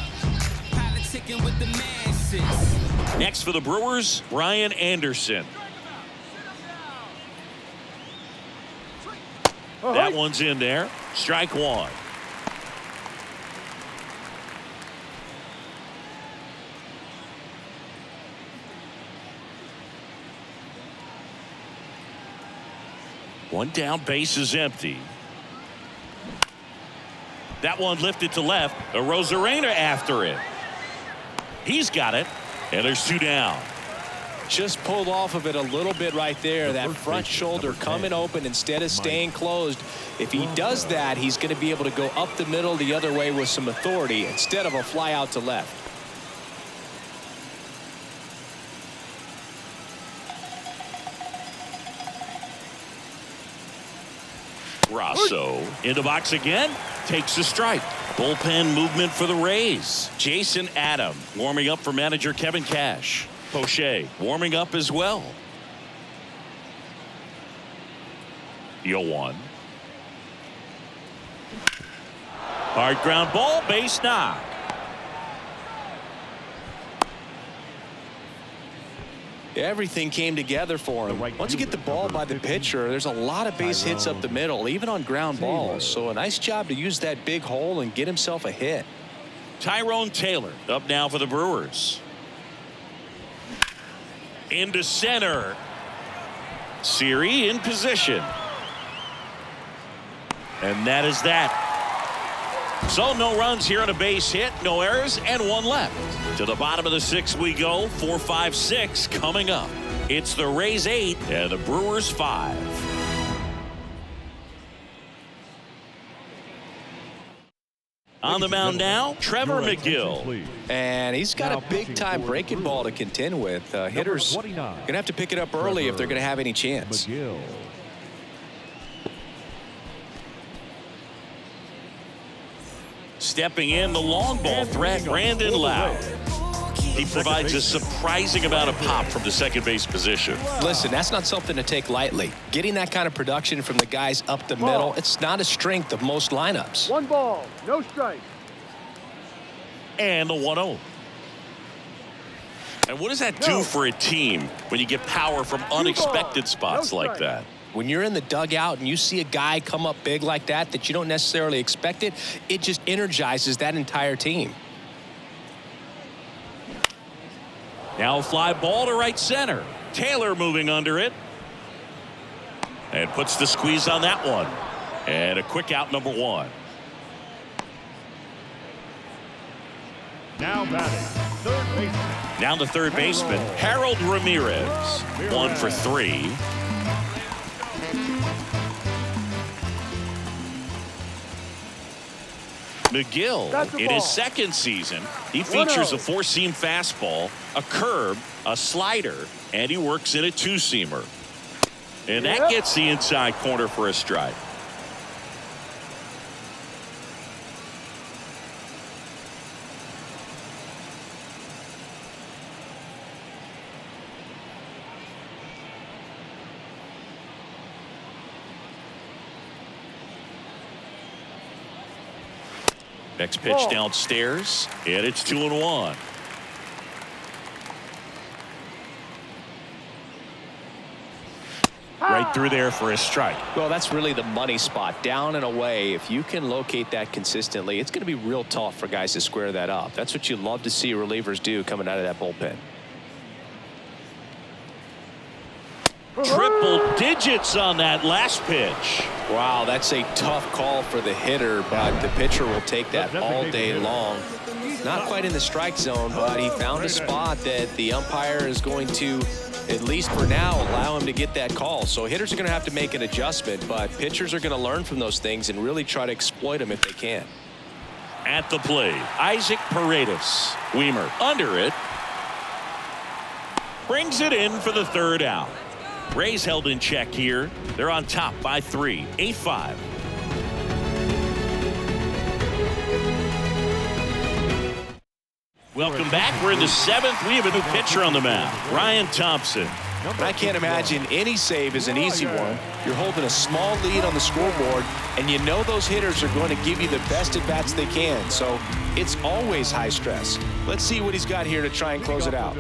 Next for the Brewers, Brian Anderson. That one's in there. Strike 1. One down, base is empty. That one lifted to left. Arozarena after it. He's got it, and there's 2 down. Just pulled off of it a little bit right there. That front shoulder coming open instead of staying closed. If he does that, he's going to be able to go up the middle the other way with some authority instead of a fly out to left. Rosso in the box again, takes a strike. Bullpen movement for the Rays. Jason Adam warming up for manager Kevin Cash. Poche warming up as well. 0-1. Hard ground ball, base knock. Everything came together for him. Once you get the ball by the pitcher, there's a lot of base hits up the middle, even on ground balls. So a nice job to use that big hole and get himself a hit. Tyrone Taylor up now for the Brewers. Into center. Siri in position. And that is that. So no runs here on a base hit, no errors, and 1 left. To the bottom of the 6th we go. 4, 5, 6 coming up. It's the Rays 8 and the Brewers 5. On the mound now, Trevor McGill. And he's got a big-time breaking ball to contend with. Hitters going to have to pick it up early if they're going to have any chance. Stepping in, the long ball threat, Brandon Lowe. He provides a surprising amount of pop from the second base position. Listen, that's not something to take lightly. Getting that kind of production from the guys up the middle, it's not a strength of most lineups. 1 ball, no strike. And the 1-0. And what does that do for a team when you get power from unexpected spots like that? When you're in the dugout and you see a guy come up big like that you don't necessarily expect it, it just energizes that entire team. Now a fly ball to right center. Taylor moving under it. And puts the squeeze on that one. And a quick out, number 1. Now batting, third baseman. Now the third baseman, Harold Ramirez. 1 for 3. McGill in his second season. He features a 4-seam fastball, a curve, a slider, and he works in a 2-seamer. And that gets the inside corner for a strike. Next pitch downstairs, and it's 2-1. Right through there for a strike. Well, that's really the money spot, down and away. If you can locate that consistently, it's going to be real tough for guys to square that up. That's what you love to see relievers do coming out of that bullpen. Triple digits on that last pitch. Wow, that's a tough call for the hitter, but the pitcher will take that all day long. Not quite in the strike zone, but he found a spot that the umpire is going to, at least for now, allow him to get that call. So hitters are going to have to make an adjustment, but pitchers are going to learn from those things and really try to exploit them if they can. At the plate, Isaac Paredes. Weimer under it. Brings it in for the 3rd out. Rays held in check here. They're on top by 3, 8-5. Welcome back. We're in the 7th. We have a new pitcher on the mound, Ryan Thompson. I can't imagine any save is an easy one. You're holding a small lead on the scoreboard, and you know those hitters are going to give you the best at-bats they can. So it's always high stress. Let's see what he's got here to try and close it out.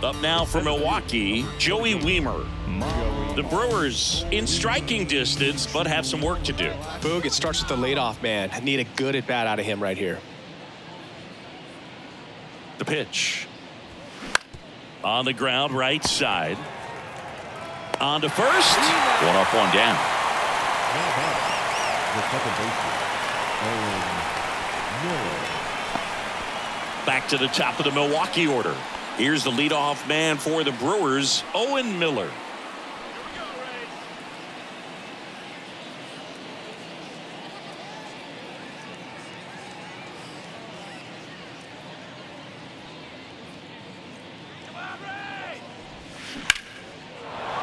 Up now for Milwaukee, Joey Weimer. The Brewers in striking distance, but have some work to do. Boog, it starts with the leadoff man. I need a good at-bat out of him right here. The pitch. On the ground, right side. On to first. 1 up, 1 down. Back to the top of the Milwaukee order. Here's the leadoff man for the Brewers, Owen Miller.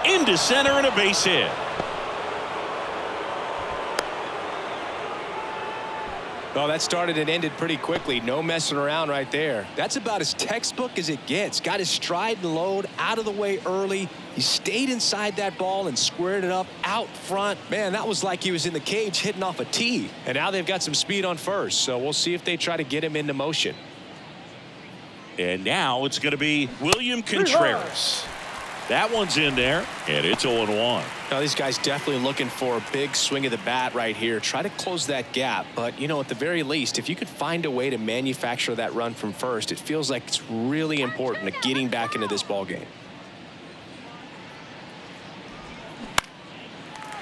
Into center and a base hit. Well, that started and ended pretty quickly. No messing around right there. That's about as textbook as it gets. Got his stride and load out of the way early. He stayed inside that ball and squared it up out front. Man, that was like he was in the cage hitting off a tee. And now they've got some speed on first, so we'll see if they try to get him into motion. And now it's going to be William Contreras. That one's in there, and it's 0-1. Now, these guys definitely looking for a big swing of the bat right here. Try to close that gap. But, you know, at the very least, if you could find a way to manufacture that run from first, it feels like it's really important to getting back into this ball game.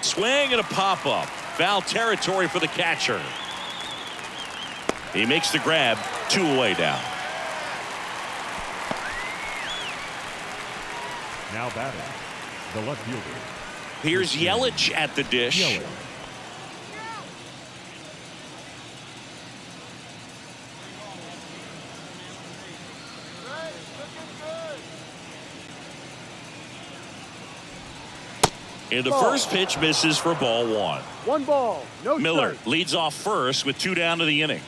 Swing and a pop-up. Foul territory for the catcher. He makes the grab. 2 away now. Now batting, the left fielder. Here's Yelich at the dish. Yelich. And the first pitch misses for ball 1. 1 ball, no Miller strike. leads off first with 2 down to the inning.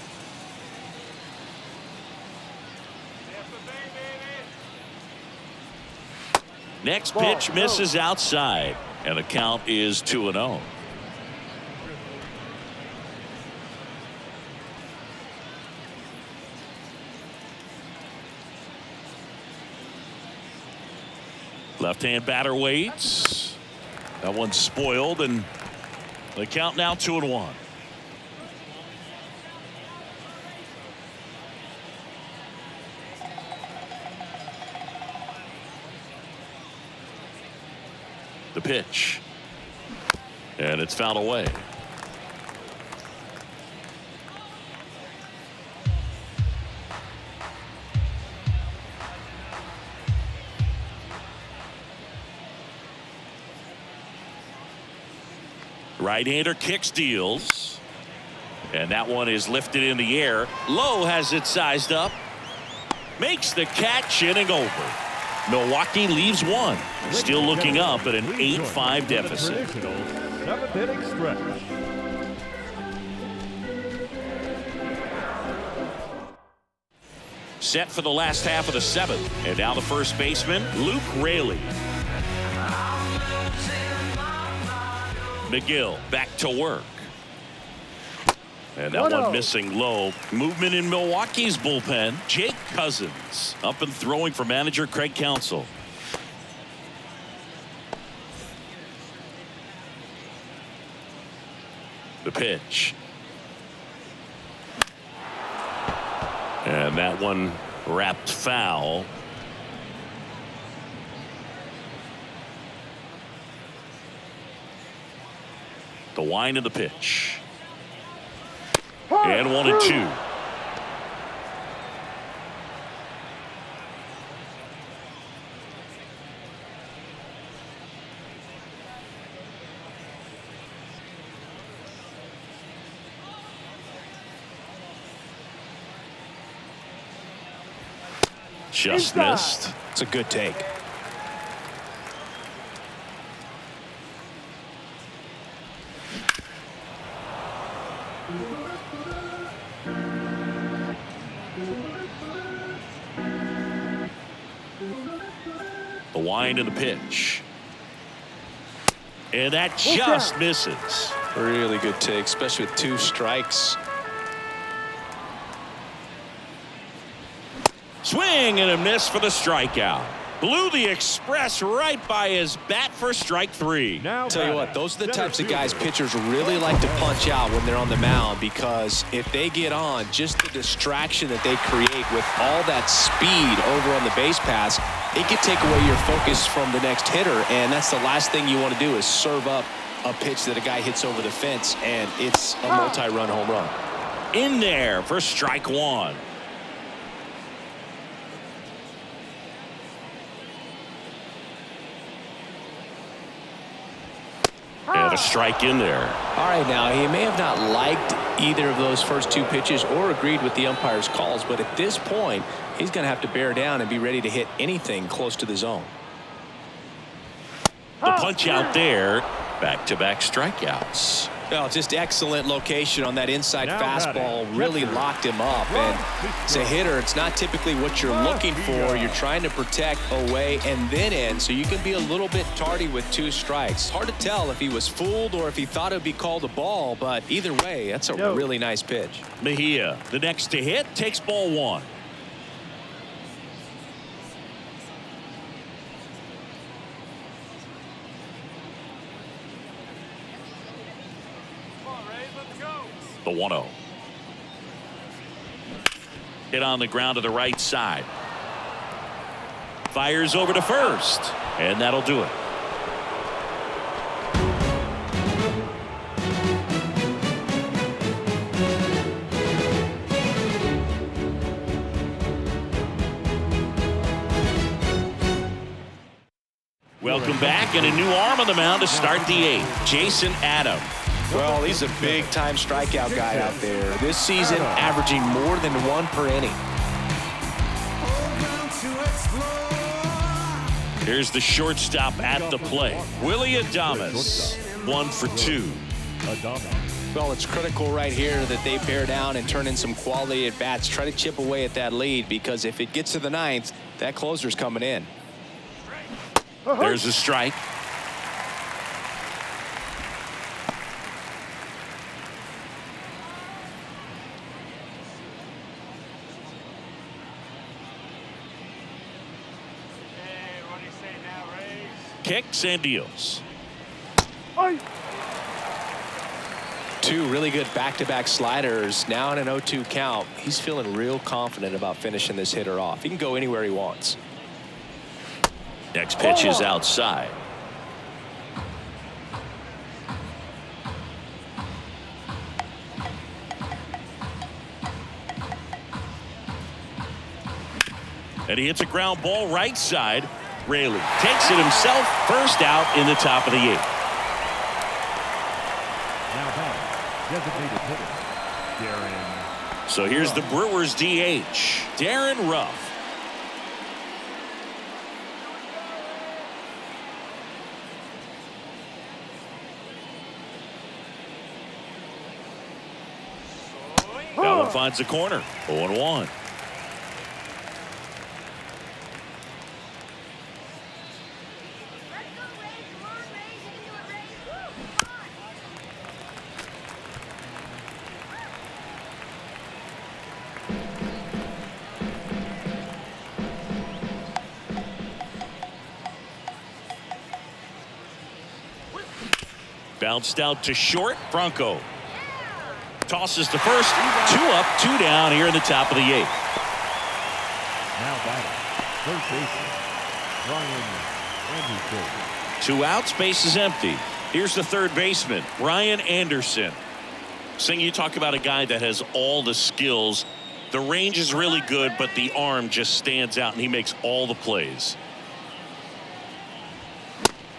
Next pitch misses outside, and the count is 2-0. Left-hand batter waits. That one's spoiled, and the count now 2-1. The pitch, and it's fouled away. Right-hander kicks, deals, and that one is lifted in the air. Lowe has it sized up, makes the catch, inning over. Milwaukee leaves 1, still looking up at an 8-5 deficit. Traditional 7th inning stretch. Set for the last half of the 7th, and now the first baseman, Luke Raley. McGill back to work. And that one missing low. Movement in Milwaukee's bullpen. Jake Cousins up and throwing for manager Craig Counsell. The pitch. And that one wrapped foul. The wind of the pitch. And 1-2. Just missed. It's a good take. The wind of the pitch. And that just misses. Really good take, especially with 2 strikes. Swing and a miss for the strikeout. Blew the express right by his bat for strike 3. Now Tell you what, those are the types of guys pitchers really like to punch out when they're on the mound, because if they get on, just the distraction that they create with all that speed over on the base pass, it can take away your focus from the next hitter, and that's the last thing you want to do is serve up a pitch that a guy hits over the fence, and it's a multi-run home run. In there for strike 1. And a strike in there. All right, now he may have not liked either of those first 2 pitches or agreed with the umpire's calls, but at this point he's going to have to bear down and be ready to hit anything close to the zone. The punch out there. Back-to-back strikeouts. Well, just excellent location on that inside Now fastball. batting, Really catcher. locked him up. And as a hitter, it's not typically what you're looking for. You're trying to protect away and then in, so you can be a little bit tardy with 2 strikes. Hard to tell if he was fooled or if he thought it would be called a ball, but either way, that's a really nice pitch. Mejia, the next to hit, takes ball 1. The 1-0. Hit on the ground to the right side. Fires over to first, and that'll do it. Welcome back, and a new arm on the mound to start the 8th. Jason Adam. Well, he's a big-time strikeout guy out there. This season, averaging more than 1 per inning. Here's the shortstop at the plate. Willie Adames, 1 for 2. Well, it's critical right here that they bear down and turn in some quality at-bats. Try to chip away at that lead, because if it gets to the 9th, that closer's coming in. There's a strike. Kicks and deals. 2 really good back-to-back sliders. Now in an 0-2 count. He's feeling real confident about finishing this hitter off. He can go anywhere he wants. Next pitch is outside. And he hits a ground ball right side. Raley takes it himself. First out in the top of the 8th. Now batting, designated hitter, Darren. So here's the Brewers DH, Darren Ruff. That one finds the corner. 0-1. Bounced out to short. Bronco tosses to first. 2 up, 2 down here in the top of the 8th. Now batting, first baseman, Ryan Anderson. 2 outs, base is empty. Here's the third baseman, Ryan Anderson. Sing, you talk about a guy that has all the skills. The range is really good, but the arm just stands out, and he makes all the plays.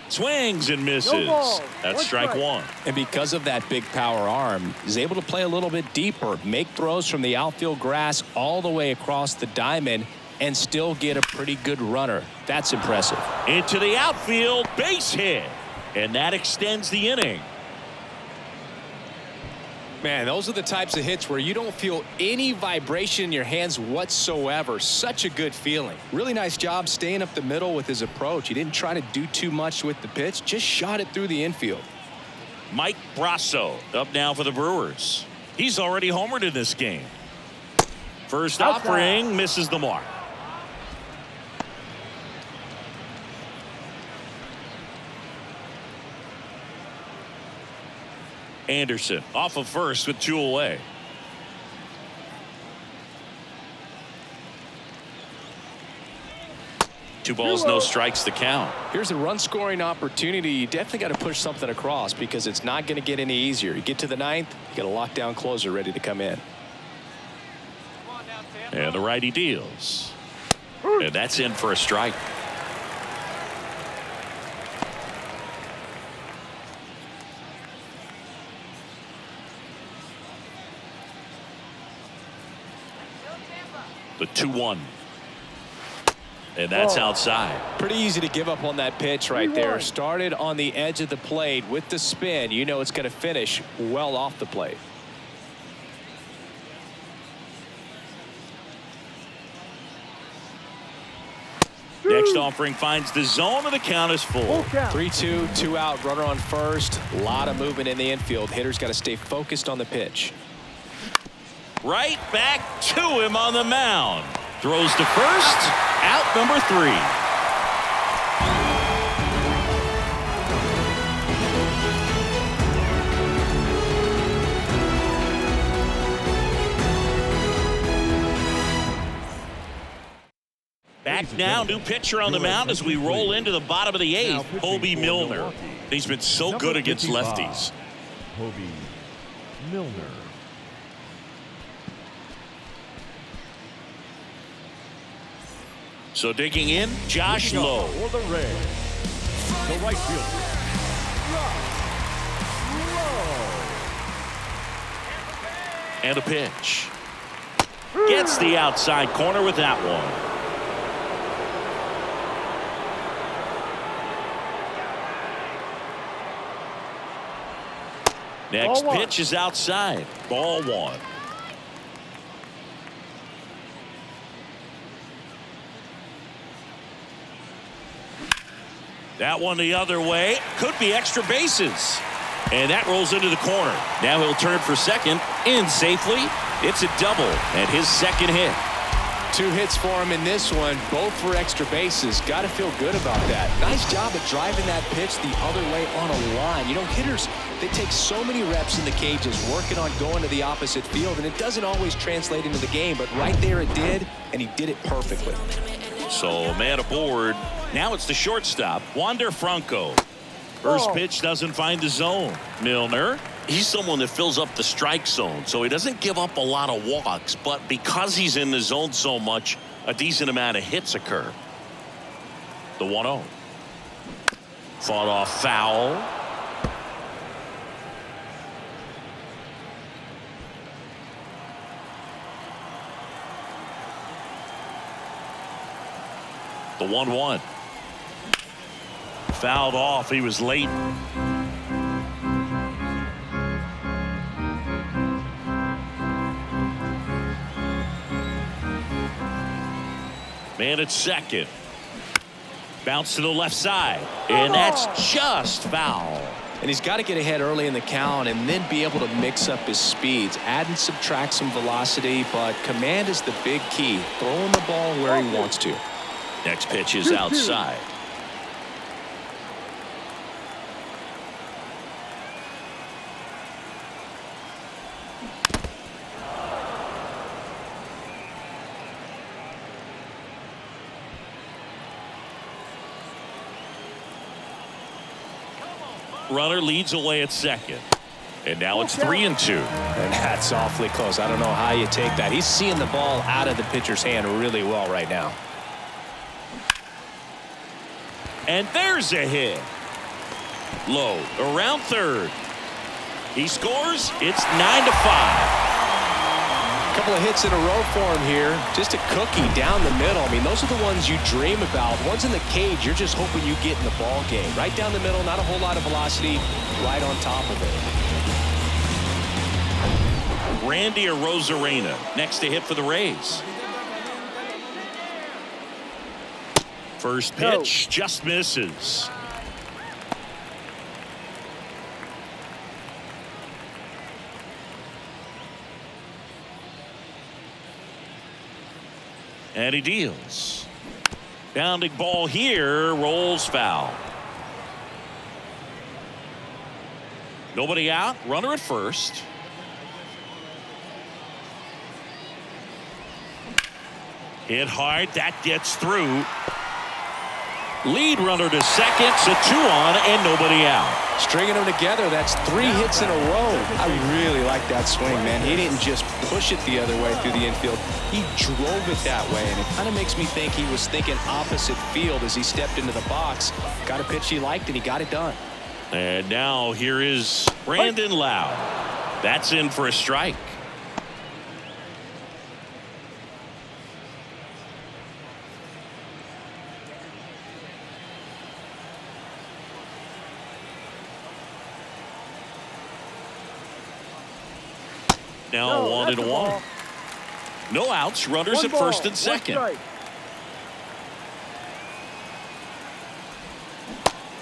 Swings and misses. That's strike 1. And because of that big power arm, he's able to play a little bit deeper, make throws from the outfield grass all the way across the diamond, and still get a pretty good runner. That's impressive. Into the outfield, base hit. And that extends the inning. Man, those are the types of hits where you don't feel any vibration in your hands whatsoever. Such a good feeling. Really nice job staying up the middle with his approach. He didn't try to do too much with the pitch, just shot it through the infield. Mike Brasso up now for the Brewers. He's already homered in this game. First offering misses the mark. Anderson off of first with 2 away. Two balls, no strikes, the count. Here's a run scoring opportunity. You definitely got to push something across because it's not going to get any easier. You get to the 9th, you got a lockdown closer ready to come in. And the righty deals. And that's in for a strike. The 2-1. And that's outside. Pretty easy to give up on that pitch right there. Started on the edge of the plate with the spin. You know it's going to finish well off the plate. Next offering finds the zone, and the count is full. 3-2, 2 out, runner on first. A lot of movement in the infield. Hitter's got to stay focused on the pitch. Right back to him on the mound. Throws to first. Out number 3. Back now, new pitcher on the mound as we roll into the bottom of the 8th, Hobie Milner. He's been so good against lefties. Hobie Milner. So digging in, Josh Lowe. For the Reds, the right fielder, And a pitch. Gets the outside corner with that one. Next pitch is outside. Ball 1. That one the other way. Could be extra bases. And that rolls into the corner. Now he'll turn for second. In safely. It's a double and his second hit. 2 hits for him in this one, both for extra bases. Got to feel good about that. Nice job of driving that pitch the other way on a line. You know, hitters, they take so many reps in the cages working on going to the opposite field, and it doesn't always translate into the game, but right there it did, and he did it perfectly. So man aboard. Now it's the shortstop, Wander Franco. First pitch doesn't find the zone. Milner, he's someone that fills up the strike zone, so he doesn't give up a lot of walks, but because he's in the zone so much, a decent amount of hits occur. The 1-0. Fought off foul. The 1-1. Fouled off. He was late. Man at second. Bounce to the left side. And that's just foul. And he's got to get ahead early in the count and then be able to mix up his speeds. Add and subtract some velocity, but command is the big key. Throwing the ball where he wants to. Next pitch is outside. Runner leads away at second. And now it's 3-2. And that's awfully close. I don't know how you take that. He's seeing the ball out of the pitcher's hand really well right now. And there's a hit. Low around third. He scores. It's 9-5. A couple of hits in a row for him here. Just a cookie down the middle. I mean, those are the ones you dream about. Ones in the cage, you're just hoping you get in the ball game. Right down the middle, not a whole lot of velocity, right on top of it. Randy Arozarena next to hit for the Rays. First pitch just misses. And he deals. Bounding ball here, rolls foul. Nobody out, runner at first. Hit hard, that gets through. Lead runner to second, so 2 on and nobody out. Stringing them together, that's 3 hits in a row. I really like that swing, man. He didn't just push it the other way through the infield. He drove it that way, and it kind of makes me think he was thinking opposite field as he stepped into the box. Got a pitch he liked, and he got it done. And now here is Brandon Lau. That's in for a strike. now No, 1 that's and the 1. ball. No outs, runners One at ball, first and one second. strike.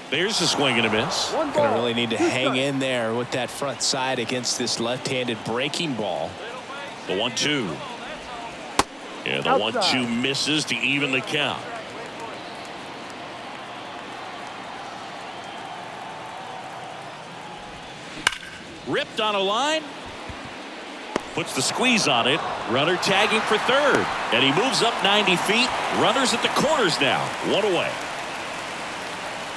There's a swing and a miss. One Gonna ball, really need to two hang strikes. in there with that front side against this left-handed breaking ball. The 1-2. Yeah, the Outside. 1-2 misses to even the count. Ripped on a line. Puts the squeeze on it. Runner tagging for third. And he moves up 90 feet. Runners at the corners now. 1 away.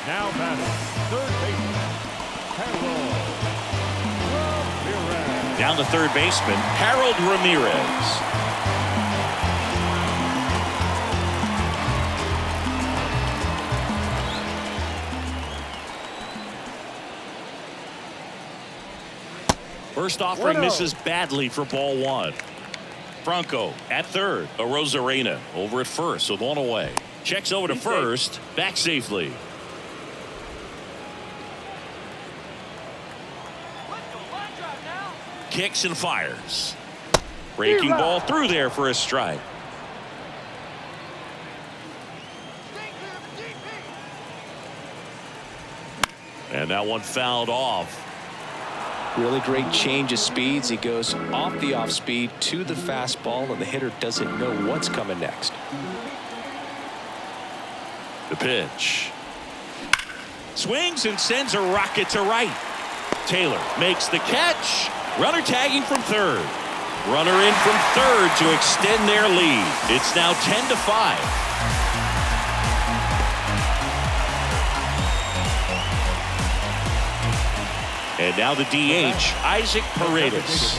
Now batting, third baseman, Harold Ramirez. Down the third baseman, Harold Ramirez. First offering 1-0. misses badly for ball 1. Franco at third. Arozarena over at first with 1 away. Checks over to first. Back safely. Kicks and fires. Breaking ball through there for a strike. And that one fouled off. Really great change of speeds. He goes off the off speed to the fastball, and the hitter doesn't know what's coming next. The pitch. Swings and sends a rocket to right. Taylor makes the catch. Runner tagging from third. Runner in from third to extend their lead. It's now 10-5. And now the DH, Isaac Paredes.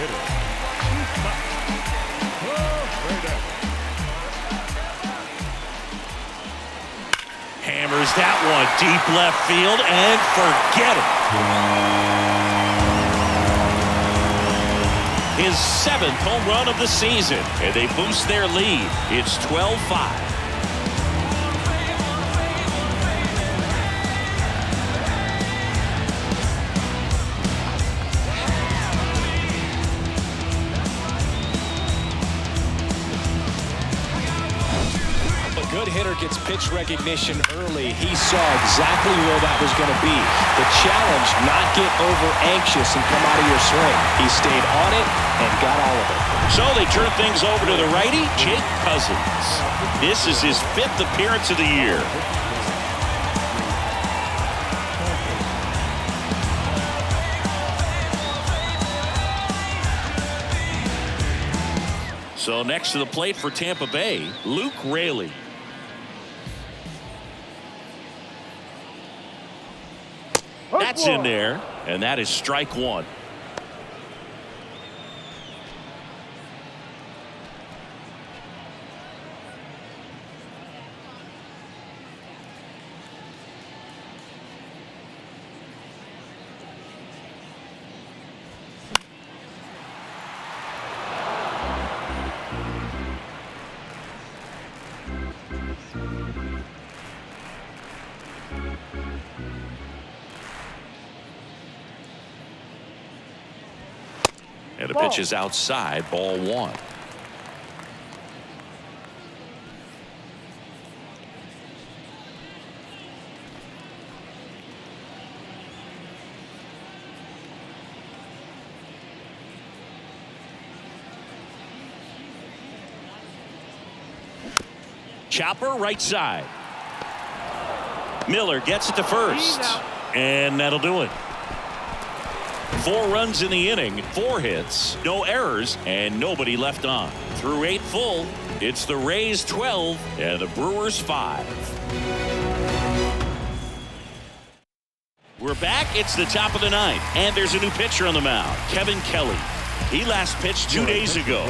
Hammers that one deep left field and forget it. His 7th home run of the season, and they boost their lead. It's 12-5. Good hitter gets pitch recognition early. He saw exactly where that was going to be. The challenge, not get over anxious and come out of your swing. He stayed on it and got all of it. So they turn things over to the righty, Jake Cousins. This is his 5th appearance of the year. So next to the plate for Tampa Bay, Luke Raley. That's in there, and that is strike 1. And the pitch is outside, ball 1. Chopper right side. Miller gets it to first, and that'll do it. 4 runs in the inning, 4 hits, no errors, and nobody left on. Through 8 full, it's the Rays 12 and the Brewers 5. We're back. It's the top of the 9th, and there's a new pitcher on the mound, Kevin Kelly. He last pitched 2 days ago.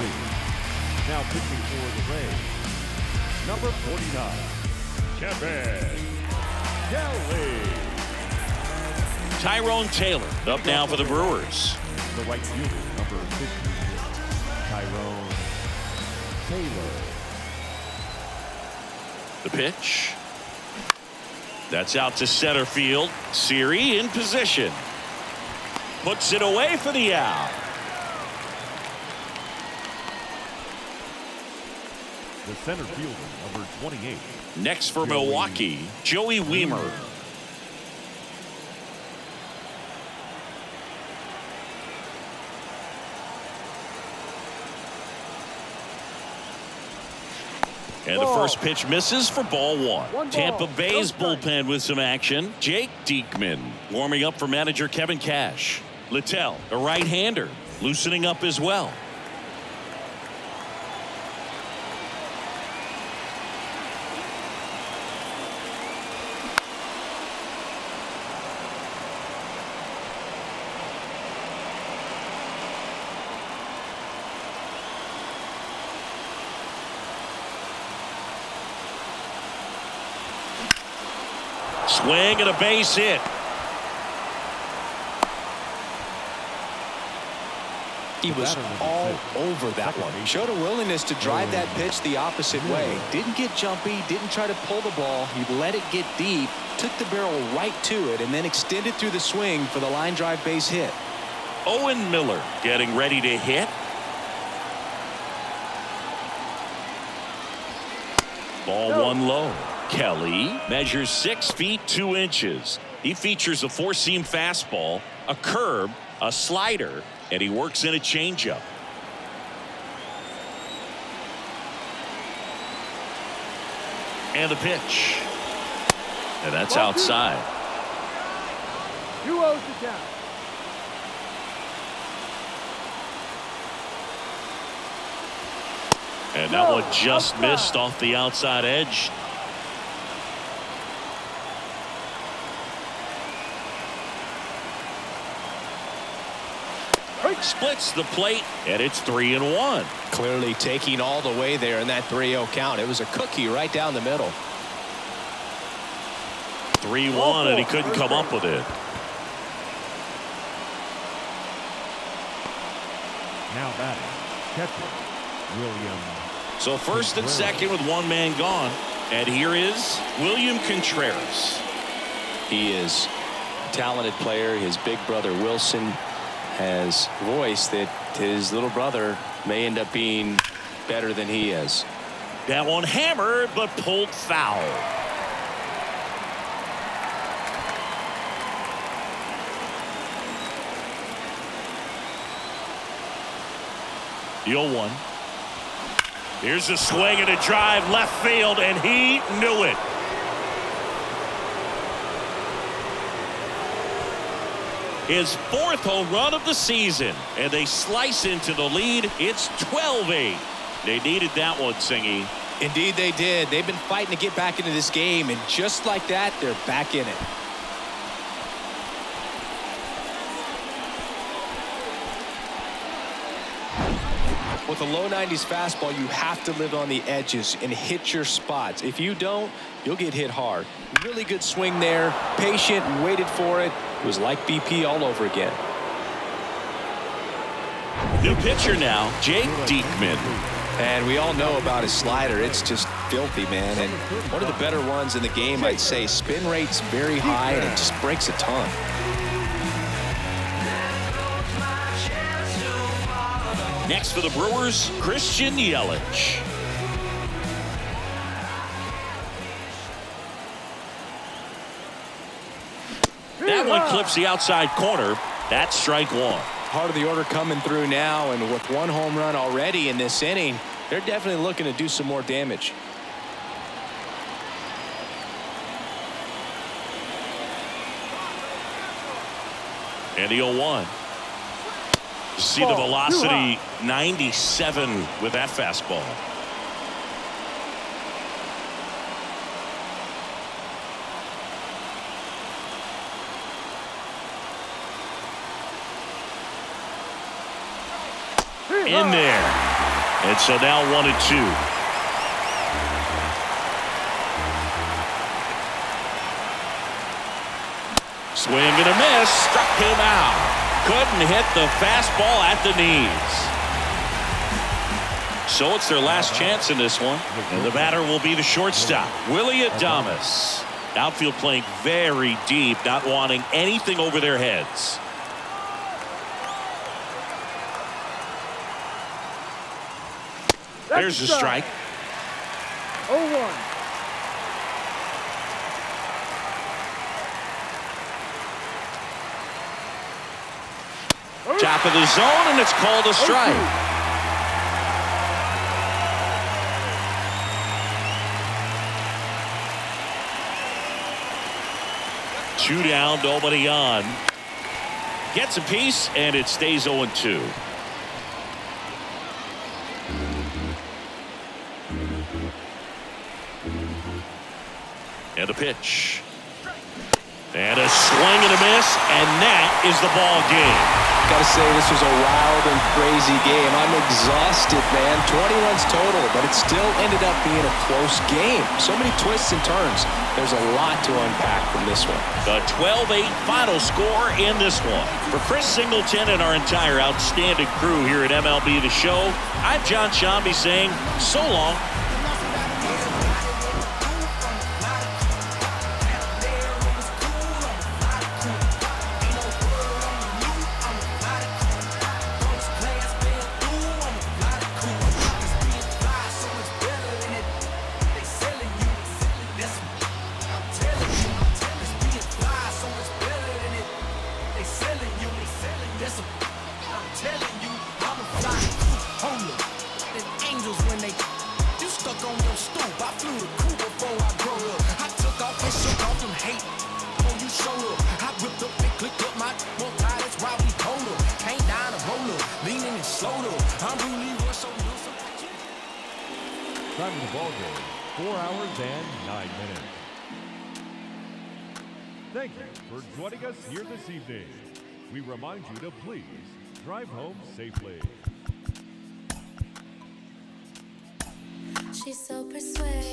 Now pitching for the Rays, number 49, Kevin Kelly. Tyrone Taylor up now for the Brewers. The right fielder, number 50, Tyrone Taylor. The pitch. That's out to center field. Siri in position. Puts it away for the out. the center fielder, number 28. Next for Milwaukee, Joey Wiemer. And the first pitch misses for ball one. Tampa Bay's bullpen with some action. Jake Diekman warming up for manager Kevin Cash. Littell, a right-hander, loosening up as well. Swing and a base hit. He was all over that one. He showed a willingness to drive that pitch the opposite way. Didn't get jumpy, didn't try to pull the ball. He let it get deep, took the barrel right to it, and then extended through the swing for the line drive base hit. Owen Miller getting ready to hit. Ball one low. Kelly measures 6 feet 2 inches. He features a four-seam fastball, a curve, a slider, and he works in a changeup. And the pitch. And that's outside. 2-0 to count. And that one just missed off the outside edge. Splits the plate, and it's 3-1. Clearly taking all the way there in that 3-0 count. It was a cookie right down the middle. 3-1, and he couldn't come up with it. Now batting, catcher, William. So first and second with one man gone. And here is William Contreras. He is a talented player. His big brother Wilson has voiced that his little brother may end up being better than he is. That one hammered but pulled foul. The 0-1. Here's a swing and a drive left field, and he knew it. His 4th home run of the season, and they slice into the lead. It's 12-8. They needed that one, Singy. Indeed they did. They've been fighting to get back into this game, and just like that, they're back in it. With a low 90s fastball, you have to live on the edges and hit your spots. If you don't, you'll get hit hard. Really good swing there. Patient and waited for it. It was like BP all over again. New pitcher now, Jake Diekman. And we all know about his slider. It's just filthy, man. And one of the better ones in the game, I'd say. Spin rate's very high, and it just breaks a ton. Next for the Brewers, Christian Yelich. That one clips the outside corner. That's strike one. Part of the order coming through now, and with one home run already in this inning, they're definitely looking to do some more damage. And the 0-1. See the velocity, 97 with that fastball. In there. And so now 1-2. Swing and a miss. Struck him out. Couldn't hit the fastball at the knees. So it's their last chance in this one. And the batter will be the shortstop, Willie Adames. Outfield playing very deep, not wanting anything over their heads. There's a strike. 0-1. Top of the zone, and it's called a strike. 2 down, nobody on. Gets a piece, and it stays 0-2. And a pitch. And a swing and a miss, and that is the ball game. Gotta say, this was a wild and crazy game. I'm exhausted, man. 20 runs total, but it still ended up being a close game. So many twists and turns. There's a lot to unpack from this one. The 12-8 final score in this one. For Chris Singleton and our entire outstanding crew here at MLB The Show, I'm John Shambi saying so long. Time of the ball game, 4 hours and 9 minutes. Thank you for joining us here this evening. We remind you to please drive home safely. She's so persuasive.